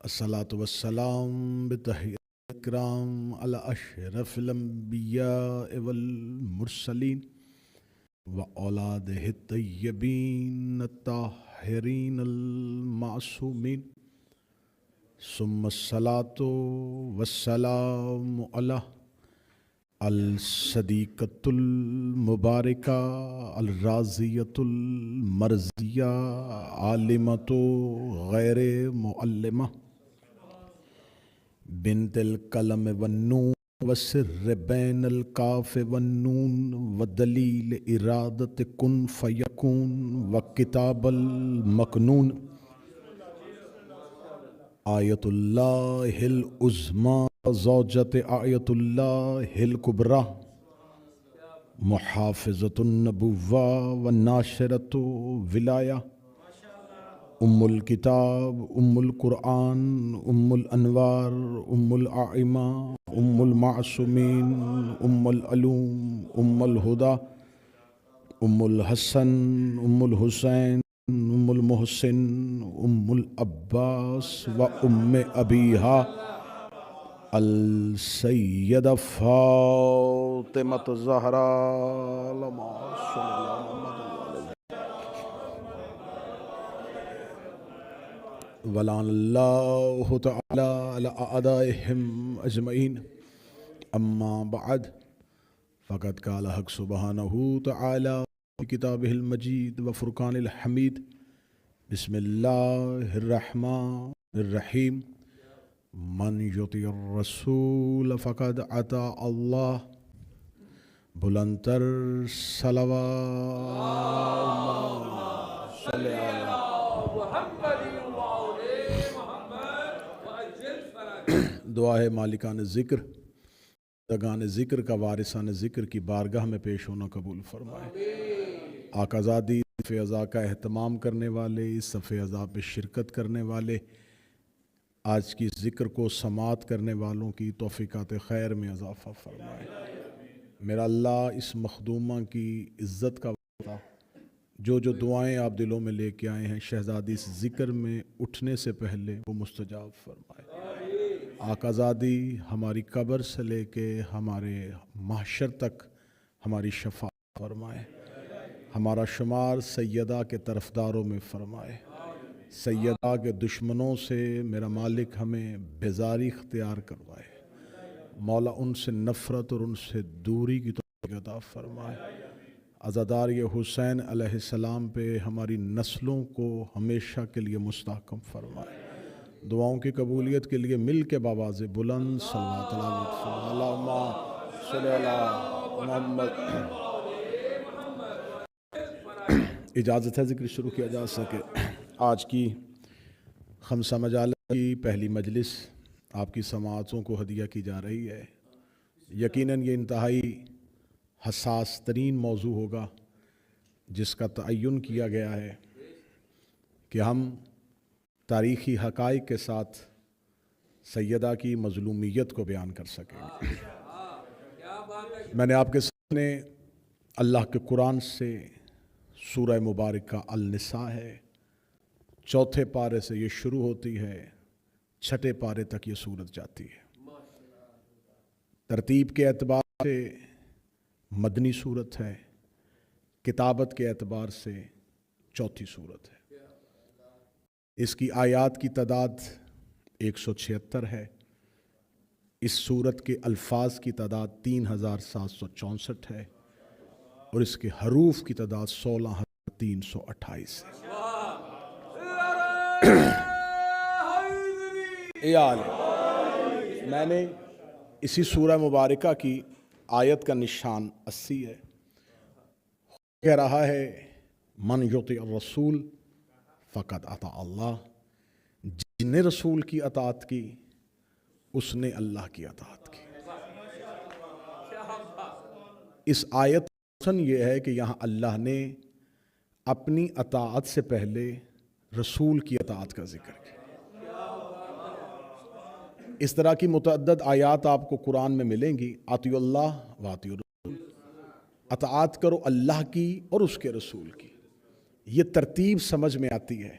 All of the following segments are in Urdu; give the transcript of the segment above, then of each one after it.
الصلاة والسلام بتحية الكرام على أشرف الأنبياء والمرسلين وأولاده الطيبين الطاهرين المعصومين ثم الصلاة والسلام على الصديقة المباركة الرازية المرزية عالمة غير معلمة بنت القلم والنون والسر بين القاف والنون ودليل إرادة كن فيكون وكتاب المكنون آية الله العظمى زوجة آية الله الكبرى محافظة النبوة والناشرة ولاية ام الكتاب ام القرآن ام الانوار ام الائمة ام المعصومین ام العلوم ام الہدی ام الحسن ام الحسین ام المحسن ام العباس و ام ابیہا السیدہ فاطمہ الزہراء اللہم صل علی محمد ولعن اللہ تعالی علی اعدائهم اجمعین اما بعد فقد قال حق سبحانہ تعالی فی کتابہ المجید و فرقان الحمید بسم اللہ الرحمن الرحیم من یطیع الرسول فقد اطاع اللہ بلندتر صلوات صلی اللہ دعا ہے مالکان ذکر دگان ذکر کا وارثان ذکر کی بارگاہ میں پیش ہونا قبول فرمائے آقا زادی صف عزا کا اہتمام کرنے والے اس صف عزا پہ شرکت کرنے والے آج کی ذکر کو سماعت کرنے والوں کی توفیقات خیر میں اضافہ فرمائے میرا اللہ اس مخدومہ کی عزت کا وعدہ جو دعائیں آپ دلوں میں لے کے آئے ہیں شہزادی اس ذکر میں اٹھنے سے پہلے وہ مستجاب فرمائے آقا زادی ہماری قبر سے لے کے ہمارے محشر تک ہماری شفاعت فرمائے ہمارا شمار سیدہ کے طرفداروں میں فرمائے سیدہ کے دشمنوں سے میرا مالک ہمیں بیزاری اختیار کروائے مولا ان سے نفرت اور ان سے دوری کی توفیق عطا فرمائے عزادار یہ حسین علیہ السلام پہ ہماری نسلوں کو ہمیشہ کے لیے مستحکم فرمائے دعاؤں کی قبولیت کے لیے مل کے بآواز بلند صلوات اللہم صلی علی محمد اجازت ہے ذکر شروع کیا جا سکے آج کی خمسہ مجالس کی پہلی مجلس آپ کی سماعتوں کو ہدیہ کی جا رہی ہے یقیناً یہ انتہائی حساس ترین موضوع ہوگا جس کا تعین کیا گیا ہے کہ ہم تاریخی حقائق کے ساتھ سیدہ کی مظلومیت کو بیان کر سکیں گے میں نے آپ کے سامنے اللہ کے قرآن سے سورہ مبارکہ النساء ہے چوتھے پارے سے یہ شروع ہوتی ہے چھٹے پارے تک یہ سورت جاتی ہے ترتیب کے اعتبار سے مدنی سورت ہے کتابت کے اعتبار سے چوتھی سورت ہے اس کی آیات کی تعداد 176 ہے اس سورت کے الفاظ کی تعداد 3764 ہے اور اس کے حروف کی تعداد 16328 ہے میں نے اسی سورہ مبارکہ کی آیت کا نشان 80 ہے کہہ رہا ہے من یطیع الرسول فقط اطاع اللہ جس نے رسول کی اطاعت کی اس نے اللہ کی اطاعت کی اس آیت کا حسن یہ ہے کہ یہاں اللہ نے اپنی اطاعت سے پہلے رسول کی اطاعت کا ذکر کیا اس طرح کی متعدد آیات آپ کو قرآن میں ملیں گی اطیعوا اللہ و اطیعوا الرسول اطاعت کرو اللہ کی اور اس کے رسول کی یہ ترتیب سمجھ میں آتی ہے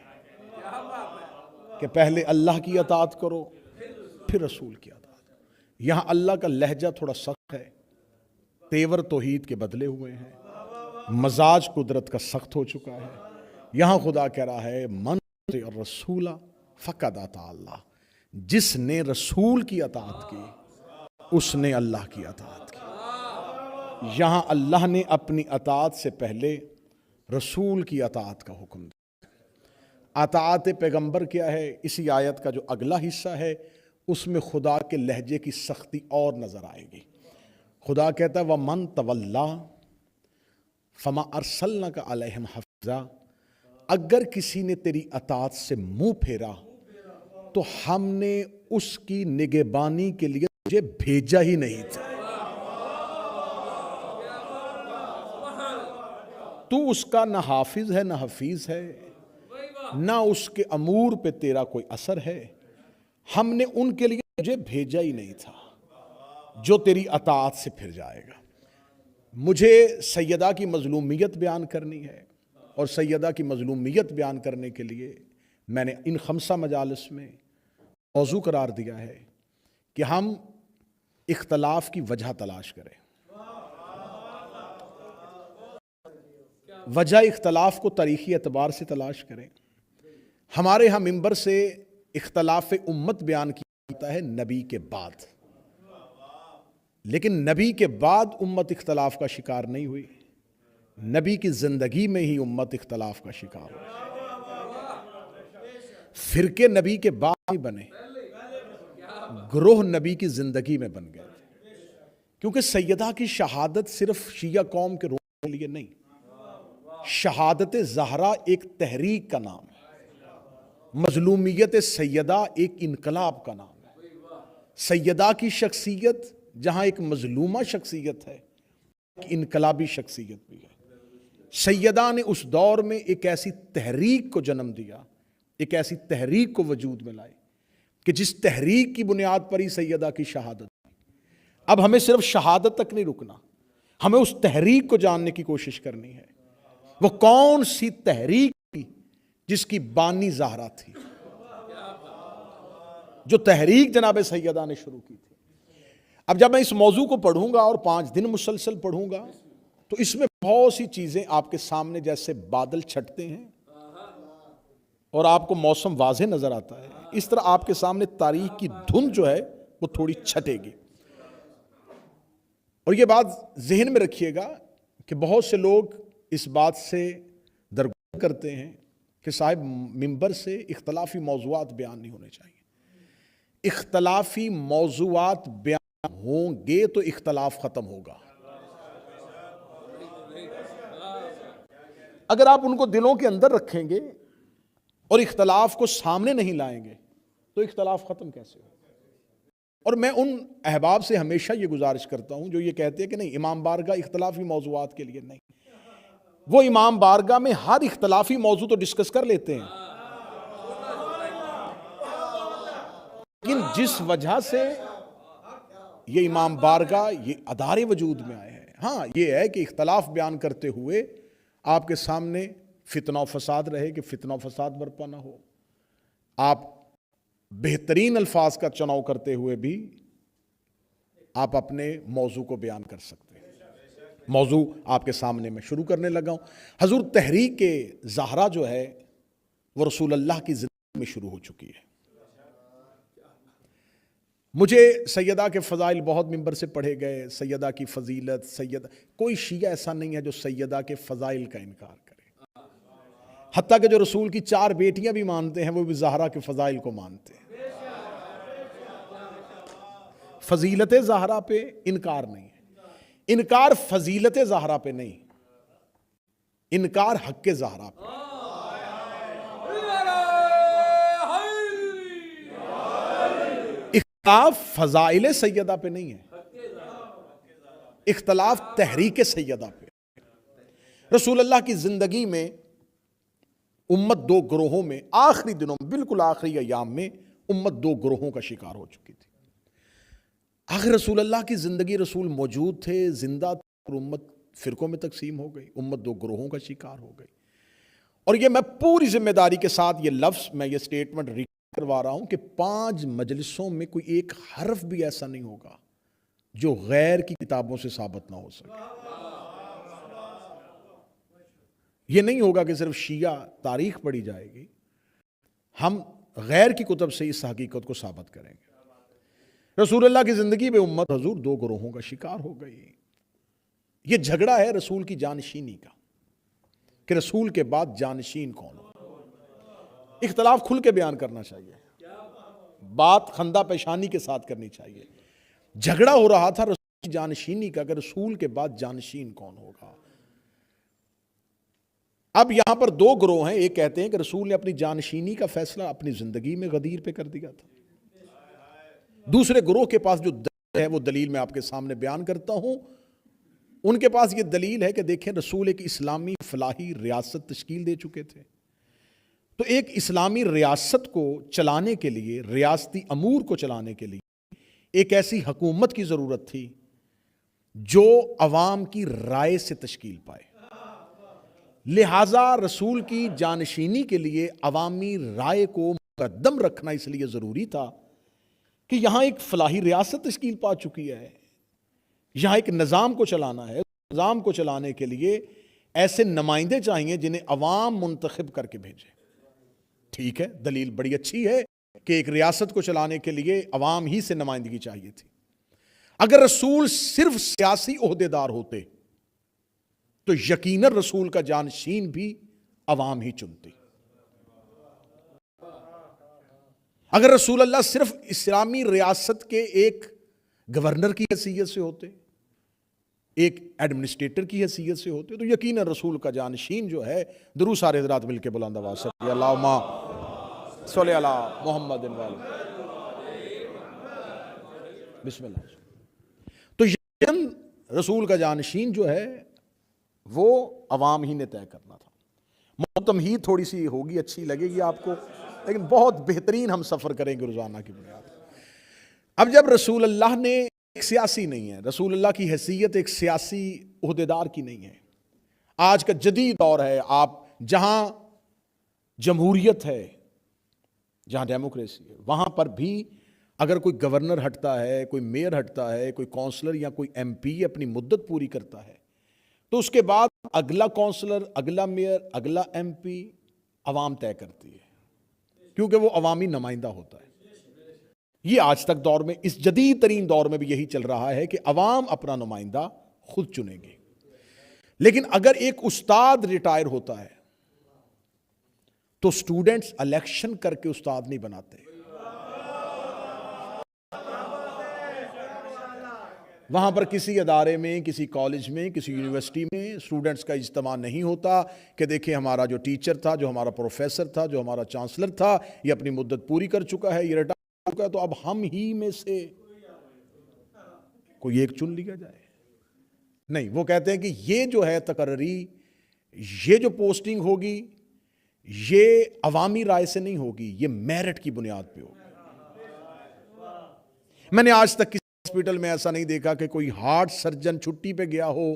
کہ پہلے اللہ کی اطاعت کرو پھر رسول کی اطاعت. یہاں اللہ کا لہجہ تھوڑا سخت ہے، تیور توحید کے بدلے ہوئے ہیں، مزاج قدرت کا سخت ہو چکا ہے. یہاں خدا کہہ رہا ہے من الرسول فقد اطاع اللہ، جس نے رسول کی اطاعت کی اس نے اللہ کی اطاعت کی. یہاں اللہ نے اپنی اطاعت سے پہلے رسول کی اطاعت کا حکم دیا. اطاعت پیغمبر کیا ہے؟ اسی آیت کا جو اگلا حصہ ہے اس میں خدا کے لہجے کی سختی اور نظر آئے گی. خدا کہتا ہے وَمَن تَوَلَّا فَمَا أَرْسَلْنَكَ عَلَيْهِمْ حَفِظًا، اگر کسی نے تیری اطاعت سے منہ پھیرا تو ہم نے اس کی نگہبانی کے لیے تجھے بھیجا ہی نہیں تھا. تو اس کا نہ حافظ ہے نہ حفیظ ہے، نہ اس کے امور پہ تیرا کوئی اثر ہے. ہم نے ان کے لیے تجھے بھیجا ہی نہیں تھا جو تیری اطاعت سے پھر جائے گا. مجھے سیدہ کی مظلومیت بیان کرنی ہے، اور سیدہ کی مظلومیت بیان کرنے کے لیے میں نے ان 5 مجالس میں موضوع قرار دیا ہے کہ ہم اختلاف کی وجہ تلاش کریں. وجہ اختلاف کو تاریخی اعتبار سے تلاش کریں. ہمارے ہاں ممبر سے اختلاف امت بیان کیا جاتا ہے نبی کے بعد، لیکن نبی کے بعد امت اختلاف کا شکار نہیں ہوئی، نبی کی زندگی میں ہی امت اختلاف کا شکار ہوئی. فرقے نبی کے بعد نہیں بنے، گروہ نبی کی زندگی میں بن گئے تھے. کیونکہ سیدہ کی شہادت صرف شیعہ قوم کے رونے کے لیے نہیں، شہادت زہرا ایک تحریک کا نام ہے، مظلومیت سیدہ ایک انقلاب کا نام ہے. سیدہ کی شخصیت جہاں ایک مظلومہ شخصیت ہے، ایک انقلابی شخصیت بھی ہے. سیدہ نے اس دور میں ایک ایسی تحریک کو جنم دیا، ایک ایسی تحریک کو وجود میں لائی کہ جس تحریک کی بنیاد پر ہی سیدہ کی شہادت. اب ہمیں صرف شہادت تک نہیں رکنا، ہمیں اس تحریک کو جاننے کی کوشش کرنی ہے. وہ کون سی تحریک تھی جس کی بانی زہرا تھی، جو تحریک جناب سیدہ نے شروع کی تھی. اب جب میں اس موضوع کو پڑھوں گا اور 5 دن مسلسل پڑھوں گا تو اس میں بہت سی چیزیں آپ کے سامنے جیسے بادل چھٹتے ہیں اور آپ کو موسم واضح نظر آتا ہے، اس طرح آپ کے سامنے تاریخ کی دھن جو ہے وہ تھوڑی چھٹے گی. اور یہ بات ذہن میں رکھیے گا کہ بہت سے لوگ اس بات سے درگزر کرتے ہیں کہ صاحب ممبر سے اختلافی موضوعات بیان نہیں ہونے چاہیے. اختلافی موضوعات بیان ہوں گے تو اختلاف ختم ہوگا. اگر آپ ان کو دلوں کے اندر رکھیں گے اور اختلاف کو سامنے نہیں لائیں گے تو اختلاف ختم کیسے ہوگا؟ اور میں ان احباب سے ہمیشہ یہ گزارش کرتا ہوں جو یہ کہتے ہیں کہ نہیں امام بارگاہ اختلافی موضوعات کے لیے نہیں. وہ امام بارگاہ میں ہر اختلافی موضوع تو ڈسکس کر لیتے ہیں، لیکن جس وجہ سے یہ امام بارگاہ یہ ادارے وجود میں آئے ہیں، ہاں یہ ہے کہ اختلاف بیان کرتے ہوئے آپ کے سامنے فتنہ و فساد رہے کہ فتنہ و فساد برپا نہ ہو. آپ بہترین الفاظ کا چناؤ کرتے ہوئے بھی آپ اپنے موضوع کو بیان کر سکتے ہیں. موضوع آپ کے سامنے میں شروع کرنے لگا ہوں. حضور تحریک زہرا جو ہے وہ رسول اللہ کی زندگی میں شروع ہو چکی ہے. مجھے سیدہ کے فضائل بہت ممبر سے پڑھے گئے، سیدہ کی فضیلت، سیدہ کوئی شیعہ ایسا نہیں ہے جو سیدہ کے فضائل کا انکار کرے. حتیٰ کہ جو رسول کی 4 بیٹیاں بھی مانتے ہیں وہ بھی زہرا کے فضائل کو مانتے ہیں. فضیلت زہرا پہ انکار نہیں ہے، انکار فضیلت زہرا پہ نہیں، انکار حق زہرا پہ. اختلاف فضائل سیدہ پہ نہیں ہے، اختلاف تحریک سیدہ پہ. رسول اللہ کی زندگی میں امت 2 گروہوں میں آخری دنوں میں بالکل آخری ایام میں امت 2 گروہوں کا شکار ہو چکی تھی. آخر رسول اللہ کی زندگی رسول موجود تھے، زندہ تھے، اور امت فرقوں میں تقسیم ہو گئی، امت 2 گروہوں کا شکار ہو گئی. اور یہ میں پوری ذمہ داری کے ساتھ یہ لفظ میں یہ سٹیٹمنٹ کروا رہا ہوں کہ 5 مجلسوں میں کوئی ایک حرف بھی ایسا نہیں ہوگا جو غیر کی کتابوں سے ثابت نہ ہو سکے. یہ نہیں ہوگا کہ صرف شیعہ تاریخ پڑھی جائے گی، ہم غیر کی کتب سے اس حقیقت کو ثابت کریں گے. رسول اللہ کی زندگی میں امت حضور 2 گروہوں کا شکار ہو گئی. یہ جھگڑا ہے رسول کی جانشینی کا کہ رسول کے بعد جانشین کون ہو. اختلاف کھل کے بیان کرنا چاہیے، بات خندہ پیشانی کے ساتھ کرنی چاہیے. جھگڑا ہو رہا تھا رسول کی جانشینی کا کہ رسول کے بعد جانشین کون ہوگا. اب یہاں پر 2 گروہ ہیں. ایک کہتے ہیں کہ رسول نے اپنی جانشینی کا فیصلہ اپنی زندگی میں غدیر پہ کر دیا تھا. دوسرے گروہ کے پاس جو دلیل ہے وہ دلیل میں آپ کے سامنے بیان کرتا ہوں. ان کے پاس یہ دلیل ہے کہ دیکھیں رسول ایک اسلامی فلاحی ریاست تشکیل دے چکے تھے. تو ایک اسلامی ریاست کو چلانے کے لیے، ریاستی امور کو چلانے کے لیے ایک ایسی حکومت کی ضرورت تھی جو عوام کی رائے سے تشکیل پائے. لہٰذا رسول کی جانشینی کے لیے عوامی رائے کو مقدم رکھنا اس لیے ضروری تھا کہ یہاں ایک فلاحی ریاست تشکیل پا چکی ہے، یہاں ایک نظام کو چلانا ہے. نظام کو چلانے کے لیے ایسے نمائندے چاہیے جنہیں عوام منتخب کر کے بھیجے. ٹھیک ہے، دلیل بڑی اچھی ہے کہ ایک ریاست کو چلانے کے لیے عوام ہی سے نمائندگی چاہیے تھی. اگر رسول صرف سیاسی عہدیدار ہوتے تو یقیناً رسول کا جانشین بھی عوام ہی چنتی. اگر رسول اللہ صرف اسلامی ریاست کے ایک گورنر کی حیثیت سے ہوتے، ایک ایڈمنسٹریٹر کی حیثیت سے ہوتے، تو یقیناً رسول کا جانشین جو ہے، درود سارے حضرات مل کے بلند آواز سے اللہم صلی علی محمد بسم اللہ. تو یقیناً رسول کا جانشین جو ہے وہ عوام ہی نے طے کرنا تھا. تمہید تھوڑی سی ہوگی، اچھی لگے گی آپ کو، لیکن بہت بہترین ہم سفر کریں گے روزانہ کی بنیاد. اب جب رسول اللہ نے ایک سیاسی نہیں ہے، رسول اللہ کی حیثیت ایک سیاسی عہدیدار کی نہیں ہے. آج کا جدید دور ہے، آپ جہاں جمہوریت ہے، جہاں ڈیموکریسی ہے، وہاں پر بھی اگر کوئی گورنر ہٹتا ہے، کوئی میئر ہٹتا ہے، کوئی کونسلر یا کوئی ایم پی اپنی مدت پوری کرتا ہے تو اس کے بعد اگلا کونسلر، اگلا میئر، اگلا ایم پی عوام طے کرتی ہے، کیونکہ وہ عوامی نمائندہ ہوتا ہے. یہ آج تک دور میں، اس جدید ترین دور میں بھی یہی چل رہا ہے کہ عوام اپنا نمائندہ خود چنیں گے. لیکن اگر ایک استاد ریٹائر ہوتا ہے تو سٹوڈنٹس الیکشن کر کے استاد نہیں بناتے. وہاں پر کسی ادارے میں، کسی کالج میں، کسی یونیورسٹی میں سٹوڈنٹس کا اجتماع نہیں ہوتا کہ دیکھیں ہمارا جو ٹیچر تھا، جو ہمارا پروفیسر تھا، جو ہمارا چانسلر تھا، یہ اپنی مدت پوری کر چکا ہے، یہ ریٹائر ہو چکا ہے، تو اب ہم ہی میں سے کوئی ایک چن لیا جائے. نہیں، وہ کہتے ہیں کہ یہ جو ہے تقرری، یہ جو پوسٹنگ ہوگی یہ عوامی رائے سے نہیں ہوگی، یہ میرٹ کی بنیاد پہ ہوگی. میں نے آج تک کسی ہاسپٹل میں ایسا نہیں دیکھا کہ کوئی ہارٹ سرجن چھٹی پہ گیا ہو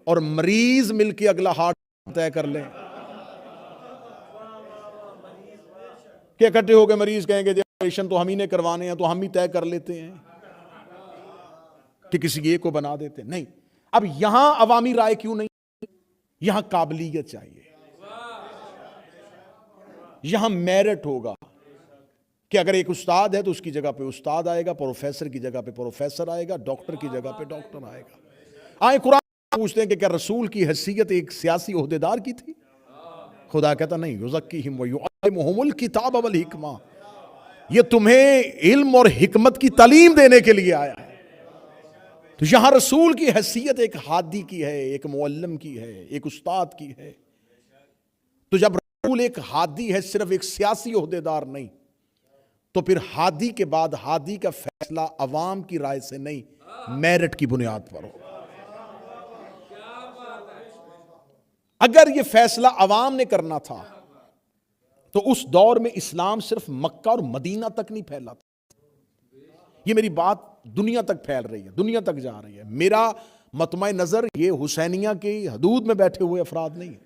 اور مریض مل کے اگلا ہارٹ طے کر لیں کہ اکٹھے ہو کے مریض کہیں گے آپریشن تو ہم ہی نے کروانے ہیں تو ہم ہی طے کر لیتے ہیں کہ کسی ایک کو بنا دیتے ہیں. نہیں، اب یہاں عوامی رائے کیوں نہیں؟ یہاں قابلیت چاہیے، یہاں میرٹ ہوگا کہ اگر ایک استاد ہے تو اس کی جگہ پہ استاد آئے گا، پروفیسر کی جگہ پہ پروفیسر آئے گا، ڈاکٹر کی جگہ پہ ڈاکٹر آئے گا. آئے قرآن پوچھتے ہیں کہ کیا رسول کی حیثیت ایک سیاسی عہدیدار کی تھی؟ خدا کہتا نہیں، یزکیہم ویعلمہم الکتاب والحکمہ، یہ تمہیں علم اور حکمت کی تعلیم دینے کے لیے آیا ہے. تو یہاں رسول کی حیثیت ایک ہادی کی ہے، ایک معلم کی ہے، ایک استاد کی ہے. تو جب رسول ایک ہادی ہے، صرف ایک سیاسی عہدیدار نہیں، تو پھر ہادی کے بعد ہادی کا فیصلہ عوام کی رائے سے نہیں، میرٹ کی بنیاد پر ہو. اگر یہ فیصلہ عوام نے کرنا تھا تو اس دور میں اسلام صرف مکہ اور مدینہ تک نہیں پھیلا تھا. یہ میری بات دنیا تک پھیل رہی ہے، دنیا تک جا رہی ہے. میرا مطمع نظر یہ حسینیہ کی حدود میں بیٹھے ہوئے افراد نہیں ہے،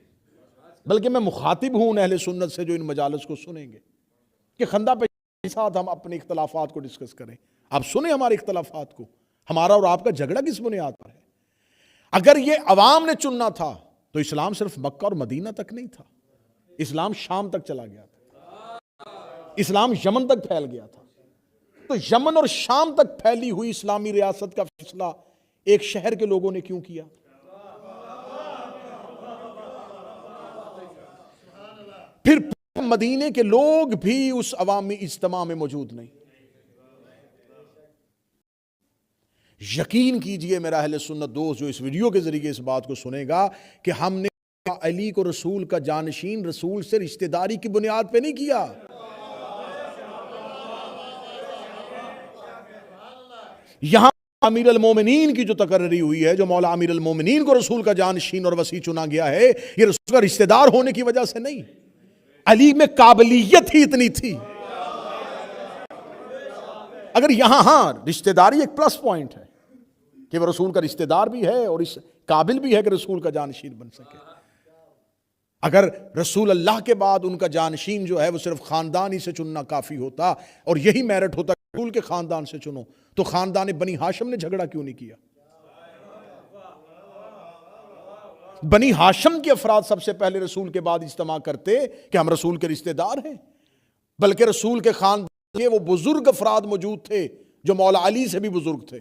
بلکہ میں مخاطب ہوں اہل سنت سے جو ان مجالس کو سنیں گے کہ خندہ پہ ساتھ ہم اپنے اختلافات کو ڈسکس کریں. آپ سنیں ہمارے اختلافات کو. ہمارا اور آپ کا جھگڑا کس بنیاد پر ہے؟ اگر یہ عوام نے چننا تھا تو اسلام صرف مکہ اور مدینہ تک نہیں تھا، اسلام شام تک چلا گیا تھا، اسلام یمن تک پھیل گیا تھا. تو یمن اور شام تک پھیلی ہوئی اسلامی ریاست کا فیصلہ ایک شہر کے لوگوں نے کیوں کیا؟ پھر مدینے کے لوگ بھی اس عوامی اجتماع میں موجود نہیں. یقین کیجئے میرا اہل سنت دوست جو اس ویڈیو کے ذریعے اس بات کو سنے گا کہ ہم نے علی کو رسول کا جانشین، رسول سے رشتہ داری کی بنیاد پہ نہیں کیا. یہاں امیر المومنین کی جو تقرری ہوئی ہے، جو مولا امیر المومنین کو رسول کا جانشین اور وصی چنا گیا ہے، یہ رسول کا رشتہ دار ہونے کی وجہ سے نہیں، علی میں قابلیت ہی اتنی تھی. اگر یہاں رشتہ داری ایک پلس پوائنٹ ہے کہ وہ رسول کا رشتہ دار بھی ہے اور اس قابل بھی ہے کہ رسول کا جانشین بن سکے. اگر رسول اللہ کے بعد ان کا جانشین جو ہے وہ صرف خاندان ہی سے چننا کافی ہوتا اور یہی میرٹ ہوتا کہ رسول کے خاندان سے چنو، تو خاندان بنی ہاشم نے جھگڑا کیوں نہیں کیا؟ بنی ہاشم کے افراد سب سے پہلے رسول کے بعد اجتماع کرتے کہ ہم رسول کے رشتہ دار ہیں، بلکہ رسول کے خاندان کے وہ بزرگ افراد موجود تھے جو مولا علی سے بھی بزرگ تھے،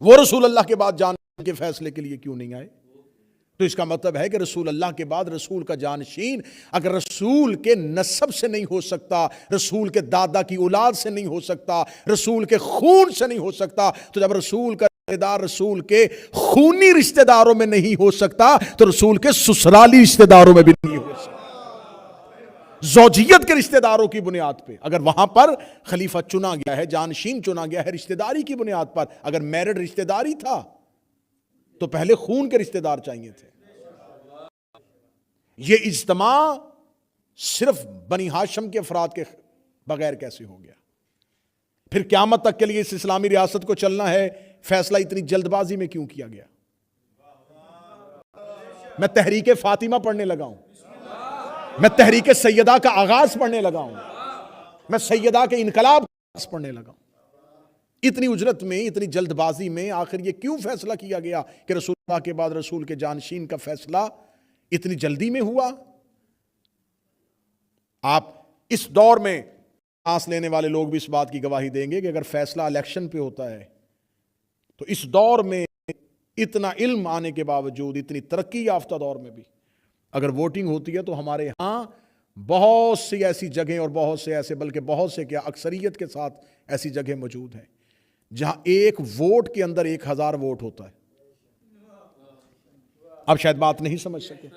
وہ رسول اللہ کے بعد جانشین کے فیصلے کے لیے کیوں نہیں آئے؟ تو اس کا مطلب ہے کہ رسول اللہ کے بعد رسول کا جانشین اگر رسول کے نسب سے نہیں ہو سکتا، رسول کے دادا کی اولاد سے نہیں ہو سکتا، رسول کے خون سے نہیں ہو سکتا، تو جب رسول کا رشتہ دار رسول کے خونی رشتہ داروں میں نہیں ہو سکتا تو رسول کے سسرالی رشتہ داروں میں بھی نہیں ہو سکتا. زوجیت کے رشتہ داروں کی بنیاد پہ اگر وہاں پر خلیفہ چنا گیا ہے، جانشین چنا گیا ہے رشتہ داری کی بنیاد پر، اگر میرڈ رشتہ داری تھا تو پہلے خون کے رشتہ دار چاہیے تھے. یہ اجتماع صرف بنی ہاشم کے افراد کے بغیر کیسے ہو گیا؟ پھر قیامت تک کے لیے اس اسلامی ریاست کو چلنا ہے، فیصلہ اتنی جلد بازی میں کیوں کیا گیا؟ میں تحریک فاطمہ پڑھنے لگا ہوں، میں تحریک سیدہ کا آغاز پڑھنے لگا ہوں، میں سیدہ کے انقلاب کا آغاز پڑھنے لگا ہوں. اتنی اجرت میں، اتنی جلد بازی میں آخر یہ کیوں فیصلہ کیا گیا کہ رسول اللہ کے بعد رسول کے جانشین کا فیصلہ اتنی جلدی میں ہوا؟ آپ اس دور میں سانس لینے والے لوگ بھی اس بات کی گواہی دیں گے کہ اگر فیصلہ الیکشن پہ ہوتا ہے تو اس دور میں اتنا علم آنے کے باوجود، اتنی ترقی یافتہ دور میں بھی اگر ووٹنگ ہوتی ہے تو ہمارے ہاں بہت سی ایسی جگہیں اور بہت سے ایسے، بلکہ بہت سے کیا اکثریت کے ساتھ ایسی جگہیں موجود ہیں جہاں ایک ووٹ کے اندر 1000 ووٹ ہوتا ہے. آپ شاید بات نہیں سمجھ سکے.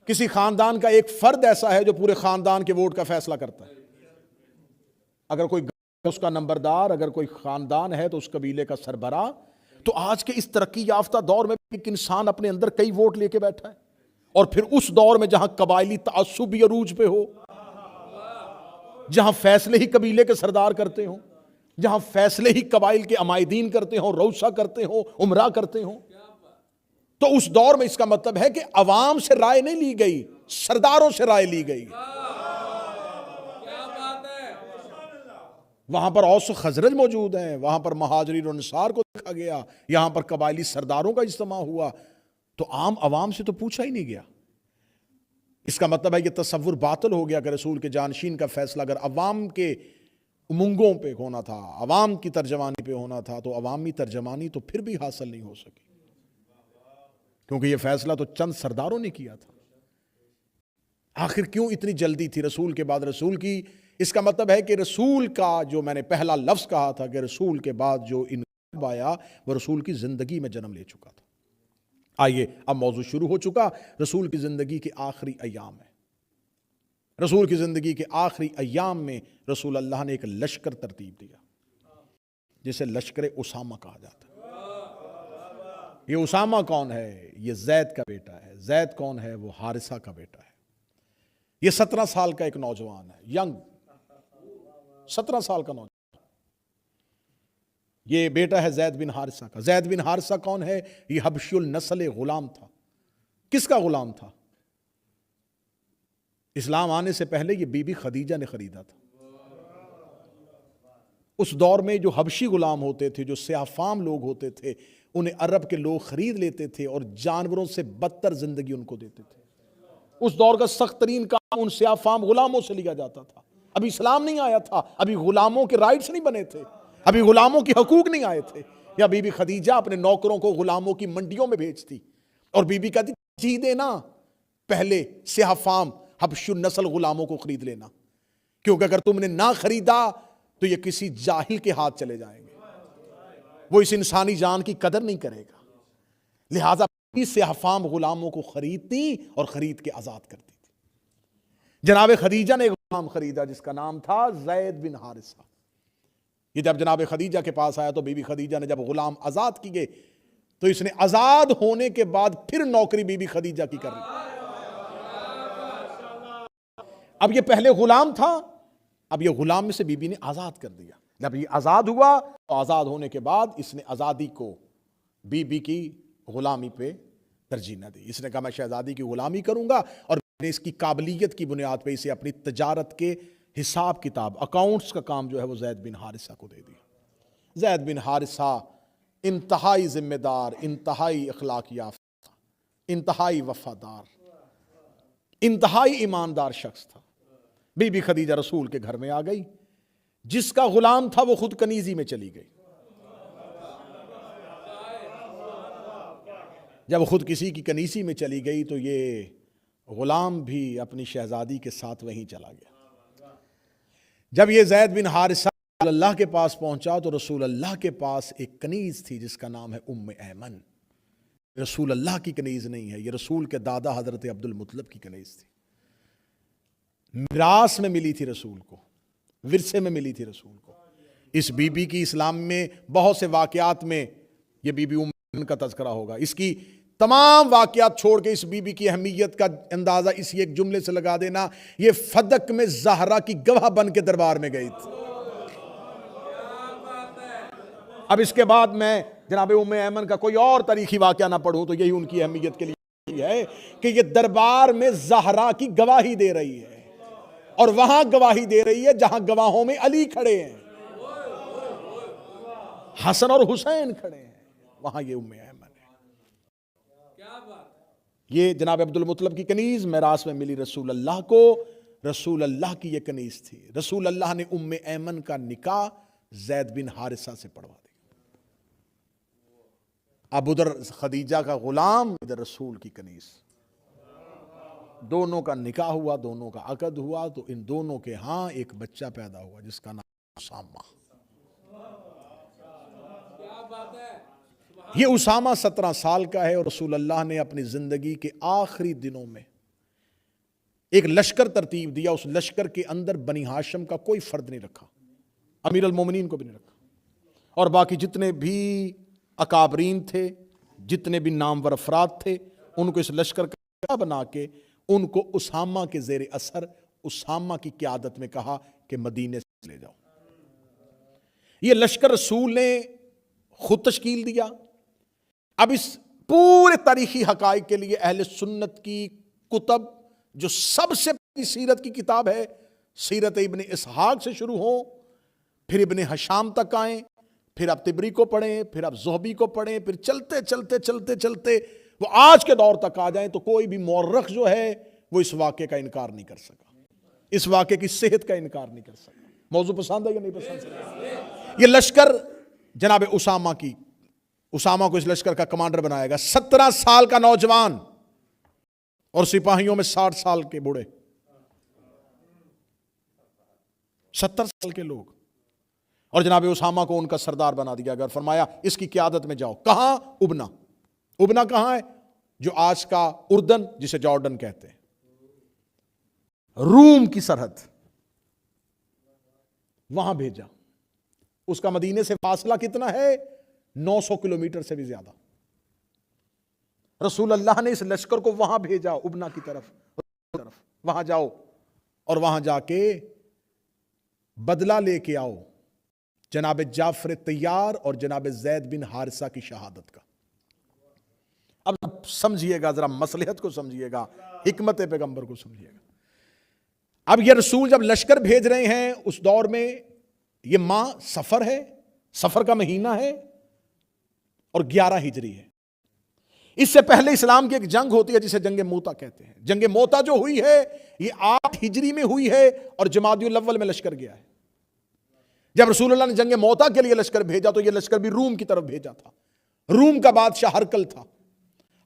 کسی خاندان کا ایک فرد ایسا ہے جو پورے خاندان کے ووٹ کا فیصلہ کرتا ہے. اگر کوئی اس کا نمبردار، اگر کوئی خاندان ہے تو اس قبیلے کا سربراہ. تو آج کے اس ترقی یافتہ دور میں ایک انسان اپنے اندر کئی ووٹ لے کے بیٹھا ہے، اور پھر اس دور میں جہاں قبائلی تعصب بھی عروج پہ ہو، جہاں فیصلے ہی قبیلے کے سردار کرتے ہوں، جہاں فیصلے ہی قبائل کے عمائدین کرتے ہوں، روسا کرتے ہوں، عمرہ کرتے ہوں، تو اس دور میں اس کا مطلب ہے کہ عوام سے رائے نہیں لی گئی، سرداروں سے رائے لی گئی. وہاں پر اوس و خزرج موجود ہیں، وہاں پر مہاجرین و انصار کو دیکھا گیا، یہاں پر قبائلی سرداروں کا اجتماع ہوا، تو عام عوام سے تو پوچھا ہی نہیں گیا. اس کا مطلب ہے یہ تصور باطل ہو گیا کہ رسول کے جانشین کا فیصلہ اگر عوام کے امنگوں پہ ہونا تھا، عوام کی ترجمانی پہ ہونا تھا، تو عوامی ترجمانی تو پھر بھی حاصل نہیں ہو سکی، کیونکہ یہ فیصلہ تو چند سرداروں نے کیا تھا. آخر کیوں اتنی جلدی تھی رسول کے بعد رسول کی؟ اس کا مطلب ہے کہ رسول کا جو میں نے پہلا لفظ کہا تھا کہ رسول کے بعد جو انقلاب آیا وہ رسول کی زندگی میں جنم لے چکا تھا. آئیے اب موضوع شروع ہو چکا. رسول کی زندگی کے آخری ایام ہے. رسول کی زندگی کے آخری ایام میں رسول اللہ نے ایک لشکر ترتیب دیا جسے لشکر اسامہ کہا جاتا ہے. یہ اسامہ کون ہے؟ یہ زید کا بیٹا ہے. زید کون ہے؟ وہ حارثہ کا بیٹا ہے. یہ 17 سال کا ایک نوجوان ہے، ینگ 17 سال کا نوجوان. یہ بیٹا ہے زید بن حارثہ کا. زید بن حارثہ کون ہے؟ یہ حبشی النسل غلام تھا. کس کا غلام تھا؟ اسلام آنے سے پہلے یہ بی بی خدیجہ نے خریدا تھا۔ اس دور میں جو حبشی غلام ہوتے تھے، جو سیاہ فام لوگ ہوتے تھے، انہیں عرب کے لوگ خرید لیتے تھے اور جانوروں سے بدتر زندگی ان کو دیتے تھے۔ اس دور کا سخت ترین کام ان سیاہ فام غلاموں سے لیا جاتا تھا۔ ابھی اسلام نہیں آیا تھا، ابھی غلاموں کے رائٹس نہیں بنے تھے، ابھی غلاموں کی حقوق نہیں آئے تھے۔ یا بی بی خدیجہ اپنے نوکروں کو غلاموں کی منڈیوں میں بھیجتی اور بی بی کہتی جی دینا، پہلے سیاہ فام حبشی نسل غلاموں کو خرید لینا، کیونکہ اگر تم نے نہ خریدا تو یہ کسی جاہل کے ہاتھ چلے جائیں گے، وہ اس انسانی جان کی قدر نہیں کرے گا۔ لہٰذا سیاہ فام غلاموں کو خریدتی اور خرید کے آزاد کرتی تھی۔ جناب خدیجہ نے ایک غلام خریدا جس کا نام تھا زید بن حارثہ۔ یہ جب جناب خدیجہ کے پاس آیا تو بی بی خدیجہ نے جب غلام آزاد کیے تو اس نے آزاد ہونے کے بعد پھر نوکری بی بی خدیجہ کی کر لی۔ اب یہ پہلے غلام تھا، اب یہ غلام میں سے بی بی نے آزاد کر دیا۔ جب یہ آزاد ہوا تو آزاد ہونے کے بعد اس نے آزادی کو بی بی کی غلامی پہ ترجیح نہ دی۔ اس نے کہا میں شہزادی کی غلامی کروں گا، اور میں نے اس کی قابلیت کی بنیاد پہ اسے اپنی تجارت کے حساب کتاب، اکاؤنٹس کا کام جو ہے وہ زید بن حارثہ کو دے دیا۔ زید بن حارثہ انتہائی ذمہ دار، انتہائی اخلاق یافتہ، انتہائی وفادار، انتہائی ایماندار شخص تھا۔ بی بی خدیجہ رسول کے گھر میں آ گئی، جس کا غلام تھا وہ خود کنیزی میں چلی گئی۔ جب خود کسی کی کنیزی میں چلی گئی تو یہ غلام بھی اپنی شہزادی کے ساتھ وہیں چلا گیا۔ جب یہ زید بن حارثہ رسول اللہ کے پاس پہنچا تو رسول اللہ کے پاس ایک کنیز تھی جس کا نام ہے ام ایمن۔ رسول اللہ کی کنیز نہیں ہے، یہ رسول کے دادا حضرت عبد المطلب کی کنیز تھی۔ میراث میں ملی تھی رسول کو، ورثے میں ملی تھی رسول کو۔ اس بی بی کی اسلام میں بہت سے واقعات میں یہ بی بی ام ایمن کا تذکرہ ہوگا۔ اس کی تمام واقعات چھوڑ کے اس بی بی کی اہمیت کا اندازہ اسی ایک جملے سے لگا دینا، یہ فدق میں زہرا کی گواہ بن کے دربار میں گئی تھی۔ اب اس کے بعد میں جناب ام ایمن کا کوئی اور تاریخی واقعہ نہ پڑھوں تو یہی ان کی اہمیت کے لیے ہے کہ یہ دربار میں زہرا کی گواہی دے رہی ہے، اور وہاں گواہی دے رہی ہے جہاں گواہوں میں علی کھڑے ہیں، حسن اور حسین کھڑے ہیں، وہاں یہ ام ایمن ہے۔ یہ جناب عبد المطلب کی کنیز میراث میں ملی رسول اللہ کو، رسول اللہ کی یہ کنیز تھی۔ رسول اللہ نے ام ایمن کا نکاح زید بن حارثہ سے پڑھوا دیا۔ اب ادھر خدیجہ کا غلام، ادھر رسول کی کنیز، دونوں کا نکاح ہوا، دونوں کا عقد ہوا، تو ان دونوں کے ہاں ایک بچہ پیدا ہوا جس کا نام اسامہ۔ یہ اسامہ 17 سال کا ہے، اور رسول اللہ نے اپنی زندگی کے آخری دنوں میں ایک لشکر ترتیب دیا۔ اس لشکر کے اندر بنی ہاشم کا کوئی فرد نہیں رکھا، امیر المومنین کو بھی نہیں رکھا، اور باقی جتنے بھی اکابرین تھے، جتنے بھی نامور افراد تھے، ان کو اس لشکر کا بنا کے ان کو اسامہ کے زیر اثر، اسامہ کی قیادت میں کہا کہ مدینے سے لے جاؤ۔ یہ لشکر رسول نے خود تشکیل دیا۔ اب اس پورے تاریخی حقائق کے لیے اہل سنت کی کتب، جو سب سے پہلی سیرت کی کتاب ہے، سیرت ابن اسحاق سے شروع ہو، پھر ابن ہشام تک آئیں، پھر آپ طبری کو پڑھیں، پھر آپ زہبی کو پڑھیں، پھر چلتے چلتے چلتے چلتے وہ آج کے دور تک آ جائیں تو کوئی بھی مورخ جو ہے وہ اس واقعے کا انکار نہیں کر سکا، اس واقعے کی صحت کا انکار نہیں کر سکا۔ موضوع پسند ہے یا نہیں پسند؟ یہ لشکر جناب اسامہ کو اس لشکر کا کمانڈر بنایا گا۔ 17 سال کا نوجوان اور سپاہیوں میں 60 سال کے بوڑھے، 70 سال کے لوگ، اور جناب اسامہ کو ان کا سردار بنا دیا گیا اور فرمایا اس کی قیادت میں جاؤ۔ کہاں؟ ابنا کہاں ہے؟ جو آج کا اردن، جسے جارڈن کہتے ہیں، روم کی سرحد، وہاں بھیجا۔ اس کا مدینے سے فاصلہ کتنا ہے؟ 900 کلومیٹر سے بھی زیادہ۔ رسول اللہ نے اس لشکر کو وہاں بھیجا، ابنا کی طرف، وہاں جاؤ اور وہاں جا کے بدلہ لے کے آؤ جناب جعفر طیار اور جناب زید بن حارثہ کی شہادت کا۔ اب سمجھیے گا، ذرا مصلحت کو سمجھیے گا، حکمت پیغمبر کو سمجھیے گا۔ اب یہ رسول جب لشکر بھیج رہے ہیں اس دور میں یہ ماہ سفر ہے، سفر کا مہینہ ہے اور 11 ہجری ہے۔ اس سے پہلے اسلام کی ایک جنگ ہوتی ہے جسے جنگ موتا کہتے ہیں۔ جنگ موتا جو ہوئی ہے یہ 8 ہجری میں ہوئی ہے اور جمادی الاول میں لشکر گیا ہے۔ جب رسول اللہ نے جنگ موتا کے لیے لشکر بھیجا تو یہ لشکر بھی روم کی طرف بھیجا تھا۔ روم کا بادشاہ ہرکل تھا۔